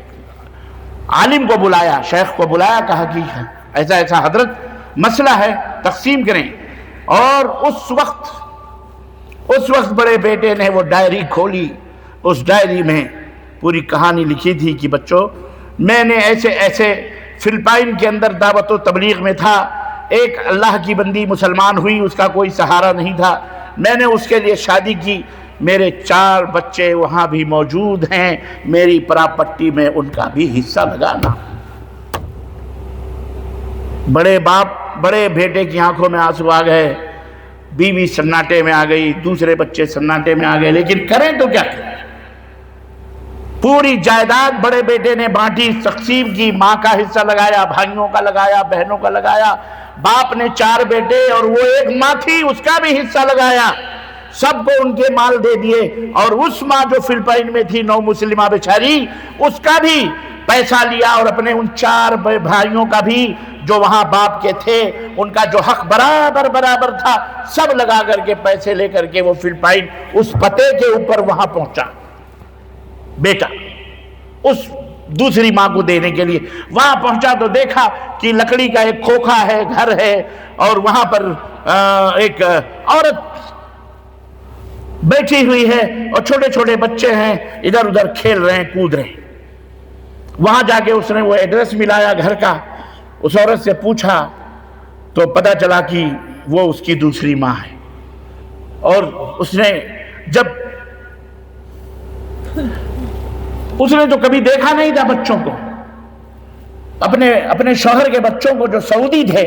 عالم کو بلایا, شیخ کو بلایا, کہا کہ ایسا ایسا حضرت مسئلہ ہے, تقسیم کریں. اور اس وقت بڑے بیٹے نے وہ ڈائری کھولی. اس ڈائری میں پوری کہانی لکھی تھی کہ بچوں, میں نے ایسے فلپائن کے اندر دعوت و تبلیغ میں تھا, ایک اللہ کی بندی مسلمان ہوئی, اس کا کوئی سہارا نہیں تھا, میں نے اس کے لیے شادی کی, میرے 4 بچے وہاں بھی موجود ہیں, میری پراپرٹی میں ان کا بھی حصہ لگانا. بڑے بیٹے کی آنکھوں میں آنسو آ گئے, بیوی سناٹے میں آ گئی, دوسرے بچے سناٹے میں آ گئے. لیکن کریں تو کیا کریں؟ پوری جائیداد بڑے بیٹے نے بانٹی, تقسیم کی, ماں کا حصہ لگایا, بھائیوں کا لگایا, بہنوں کا لگایا. باپ نے 4 بیٹے اور وہ ایک ماں تھی, اس کا بھی حصہ لگایا. سب کو ان کے مال دے دیے. اور اس ماں جو فلپائن میں تھی, نو مسلمہ بیچاری, اس کا بھی پیسہ لیا اور اپنے ان 4 بھائیوں کا بھی جو وہاں باپ کے تھے, ان کا جو حق برابر تھا, سب لگا کر کے پیسے لے کر کے وہ فلپائن اس پتے کے اوپر وہاں پہنچا. بیٹا اس دوسری ماں کو دینے کے لیے وہاں پہنچا تو دیکھا کہ لکڑی کا ایک کھوکھا ہے، گھر ہے، اور وہاں پر ایک عورت بیٹھی ہوئی ہے اور چھوٹے چھوٹے بچے ہیں ادھر ادھر کھیل رہے ہیں، کود رہے ہیں۔ وہاں جا کے اس نے وہ ایڈریس ملایا گھر کا، اس عورت سے پوچھا تو پتا چلا کہ وہ اس کی دوسری ماں ہے۔ اور اس نے تو کبھی دیکھا نہیں تھا بچوں کو، اپنے شوہر کے بچوں کو جو سعودی تھے،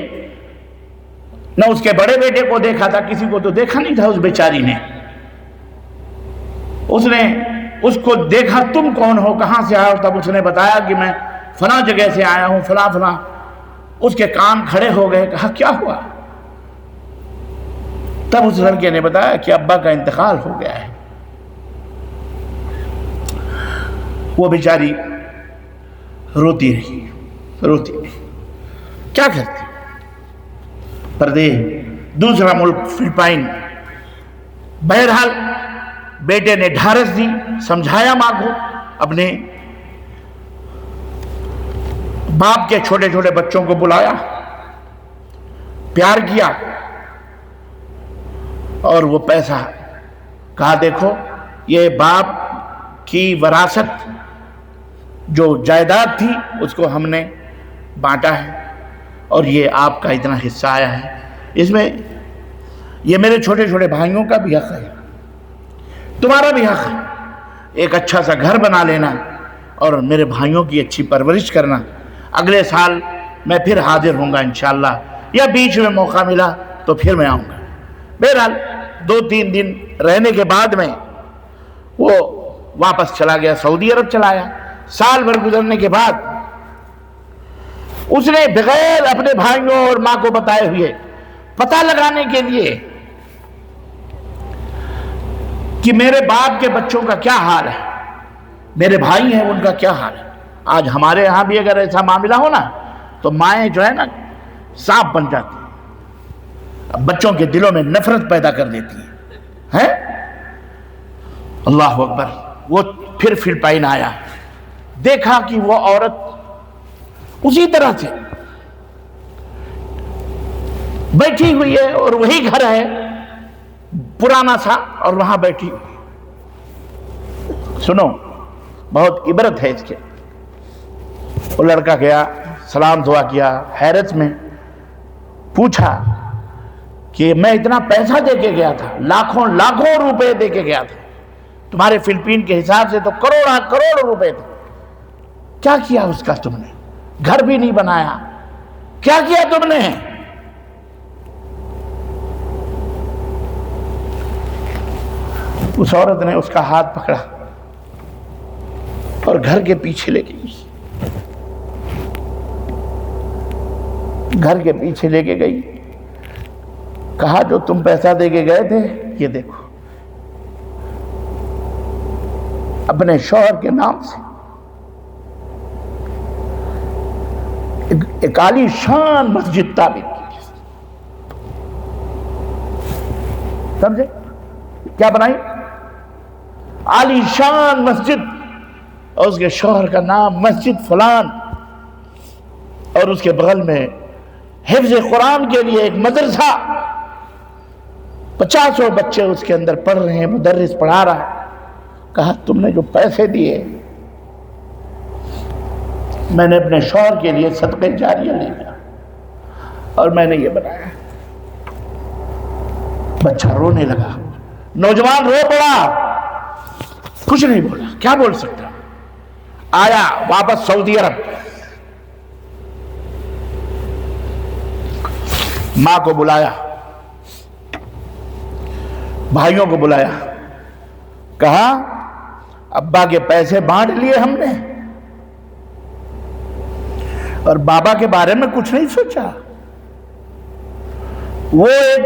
نہ اس کے بڑے بیٹے کو دیکھا تھا، کسی کو تو دیکھا نہیں تھا اس بیچاری نے۔ اس نے اس کو دیکھا، تم کون ہو، کہاں سے آئے ہو؟ تب اس نے بتایا کہ میں فلاں جگہ سے آیا ہوں، فلاں فلاں۔ اس کے کان کھڑے ہو گئے، کہا کیا ہوا؟ تب اس لڑکے نے بتایا کہ ابا کا انتقال ہو گیا ہے۔ وہ بیچاری روتی رہی، کیا کرتی؟ پردیس، دوسرا ملک فلپائن۔ بہرحال بیٹے نے ڈھارس دی، سمجھایا ماں کو، اپنے باپ کے چھوٹے چھوٹے بچوں کو بلایا، پیار کیا، اور وہ پیسہ کہا دیکھو یہ باپ کی وراثت جو جائیداد تھی اس کو ہم نے بانٹا ہے، اور یہ آپ کا اتنا حصہ آیا ہے، اس میں یہ میرے چھوٹے چھوٹے بھائیوں کا بھی حق ہے، تمہارا بھی حق ہے، ایک اچھا سا گھر بنا لینا اور میرے بھائیوں کی اچھی پرورش کرنا۔ اگلے سال میں پھر حاضر ہوں گا انشاءاللہ، یا بیچ میں موقع ملا تو پھر میں آؤں گا۔ بہرحال 2-3 دن رہنے کے بعد میں وہ واپس چلا گیا، سعودی عرب چلا آیا۔ سال بھر گزرنے کے بعد اس نے بغیر اپنے بھائیوں اور ماں کو بتائے ہوئے پتہ لگانے کے لیے کہ میرے باپ کے بچوں کا کیا حال ہے، میرے بھائی ہیں ان کا کیا حال ہے۔ آج ہمارے یہاں بھی اگر ایسا معاملہ ہو نا تو مائیں جو ہے نا سانپ بن جاتی ہیں، بچوں کے دلوں میں نفرت پیدا کر دیتی ہیں۔ اللہ اکبر۔ وہ پھر فلپائن آیا، دیکھا کہ وہ عورت اسی طرح سے بیٹھی ہوئی ہے، اور وہی گھر ہے پرانا سا، اور وہاں بیٹھی ہوئی۔ سنو، بہت عبرت ہے اس کے۔ وہ لڑکا گیا، سلام دعا کیا، حیرت میں پوچھا کہ میں اتنا پیسہ دے کے گیا تھا، لاکھوں روپے دے کے گیا تھا، تمہارے فلپین کے حساب سے تو کروڑ روپے تھے، کیا کیا اس کا تم نے؟ گھر بھی نہیں بنایا، کیا کیا تم نے؟ اس عورت نے اس کا ہاتھ پکڑا اور گھر کے پیچھے لے گئی، گھر کے پیچھے لے کے گئی، کہا جو تم پیسہ دے کے گئے تھے یہ دیکھو، اپنے شوہر کے نام سے ایک عالی شان مسجد تعمیر کی، سمجھے؟ کیا بنائی؟ عالی شان مسجد، اور اس کے شوہر کا نام مسجد فلان، اور اس کے بغل میں حفظ قرآن کے لیے ایک مدرسہ، 50 بچے اس کے اندر پڑھ رہے ہیں، مدرس پڑھا رہا ہے۔ کہا تم نے جو پیسے دیے میں نے اپنے شوہر کے لیے صدقہ جاریہ لے لیا، اور میں نے یہ بنایا۔ بچہ رونے لگا، نوجوان رو پڑا، کچھ نہیں بولا، کیا بول سکتا؟ آیا واپس سعودی عرب، ماں کو بلایا، بھائیوں کو بلایا، کہا ابا کے پیسے بانٹ لیے ہم نے، اور بابا کے بارے میں کچھ نہیں سوچا۔ وہ ایک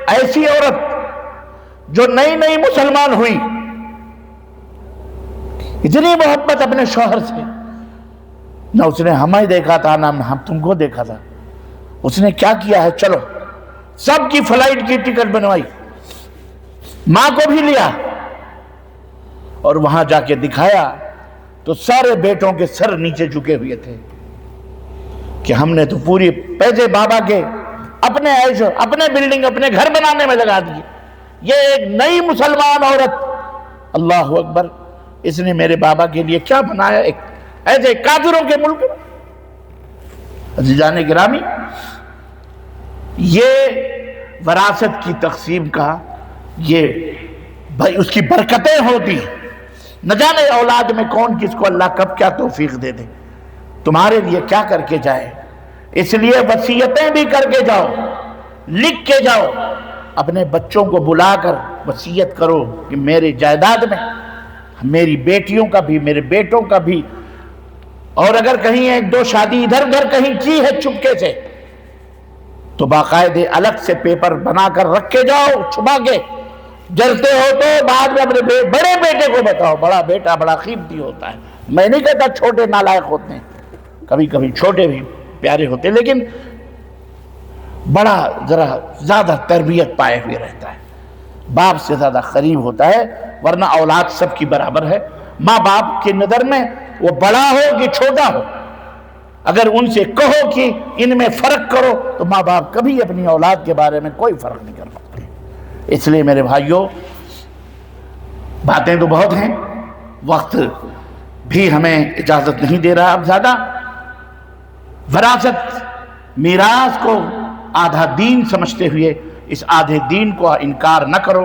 ایسی عورت جو نئی مسلمان ہوئی، اتنی محبت اپنے شوہر سے، نہ اس نے ہمیں دیکھا تھا نہ ہم تم کو دیکھا تھا، اس نے کیا کیا ہے، چلو سب کی فلائٹ کی ٹکٹ بنوائی، ماں کو بھی لیا، اور وہاں جا کے دکھایا تو سارے بیٹوں کے سر نیچے جھکے ہوئے تھے کہ ہم نے تو پوری پیسے بابا کے اپنے عیش اپنے بلڈنگ اپنے گھر بنانے میں لگا دیے، یہ ایک نئی مسلمان عورت، اللہ اکبر، اس نے میرے بابا کے لیے کیا بنایا ایک ایسے کافروں کے ملک میں۔ عزیزان گرامی، یہ وراثت کی تقسیم کا یہ بھائی اس کی برکتیں ہوتی، نہ جانے اولاد میں کون کس کو اللہ کب کیا توفیق دے دے، تمہارے لیے کیا کر کے جائے۔ اس لیے وصیتیں بھی کر کے جاؤ، لکھ کے جاؤ، اپنے بچوں کو بلا کر وصیت کرو کہ میری جائیداد میں میری بیٹیوں کا بھی میرے بیٹوں کا بھی، اور اگر کہیں ایک دو شادی ادھر ادھر کہیں کی ہے چپکے سے تو باقاعدے الگ سے پیپر بنا کر رکھ کے جاؤ چھپا کے، ڈرتے ہو تو بعد میں اپنے بڑے بیٹے کو بتاؤ، بڑا بیٹا بڑا قیمتی ہوتا ہے، میں نہیں کہتا چھوٹے نالائق ہوتے ہیں، کبھی کبھی چھوٹے بھی پیارے ہوتے ہیں، لیکن بڑا ذرا زیادہ تربیت پائے ہوئے رہتا ہے، باپ سے زیادہ قریب ہوتا ہے، ورنہ اولاد سب کی برابر ہے۔ ماں باپ کی نظر میں وہ بڑا ہو کہ چھوٹا ہو، اگر ان سے کہو کہ ان میں فرق کرو تو ماں باپ کبھی اپنی اولاد کے بارے میں کوئی فرق نہیں کر سکتے۔ اس لیے میرے بھائیوں، باتیں تو بہت ہیں، وقت بھی ہمیں اجازت نہیں دے رہا اب زیادہ۔ وراثت میراث کو آدھا دین سمجھتے ہوئے اس آدھے دین کو انکار نہ کرو،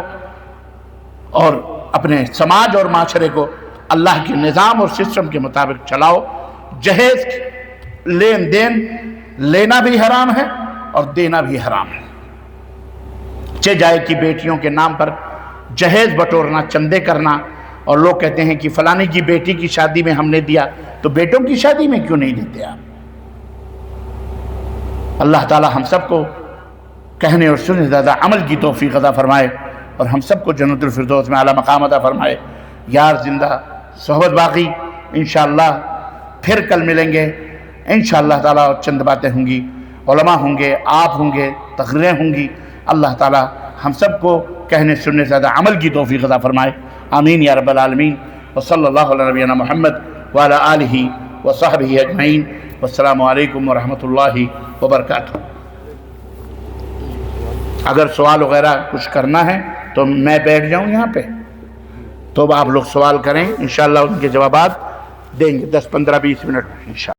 اور اپنے سماج اور معاشرے کو اللہ کے نظام اور سسٹم کے مطابق چلاؤ۔ جہیز لین دین لینا بھی حرام ہے اور دینا بھی حرام ہے۔ جائے کی بیٹیوں کے نام پر جہیز بٹورنا، چندے کرنا، اور لوگ کہتے ہیں کہ فلانی کی بیٹی کی شادی میں ہم نے دیا، تو بیٹوں کی شادی میں کیوں نہیں دیتے آپ؟ اللہ تعالی ہم سب کو کہنے اور سننے زیادہ عمل کی توفیق عطا فرمائے، اور ہم سب کو جنت الفردوس میں اعلیٰ مقام عطا فرمائے۔ یار زندہ صحبت باقی، انشاءاللہ پھر کل ملیں گے انشاءاللہ تعالی، اور چند باتیں ہوں گی، علماء ہوں گے، آپ ہوں گے، تقریریں ہوں گی۔ اللہ تعالی ہم سب کو کہنے سننے زیادہ عمل کی توفیق عطا فرمائے، آمین یا رب العالمین۔ وصلی اللہ علی نبینا محمد وعلی آلہ وصحبہ اجمعین، والسلام علیکم ورحمۃ اللہ وبرکاتہ۔ اگر سوال وغیرہ کچھ کرنا ہے تو میں بیٹھ جاؤں یہاں پہ، تو آپ لوگ سوال کریں، انشاءاللہ ان کے جوابات دیں گے 10 15 20 منٹ میں انشاءاللہ۔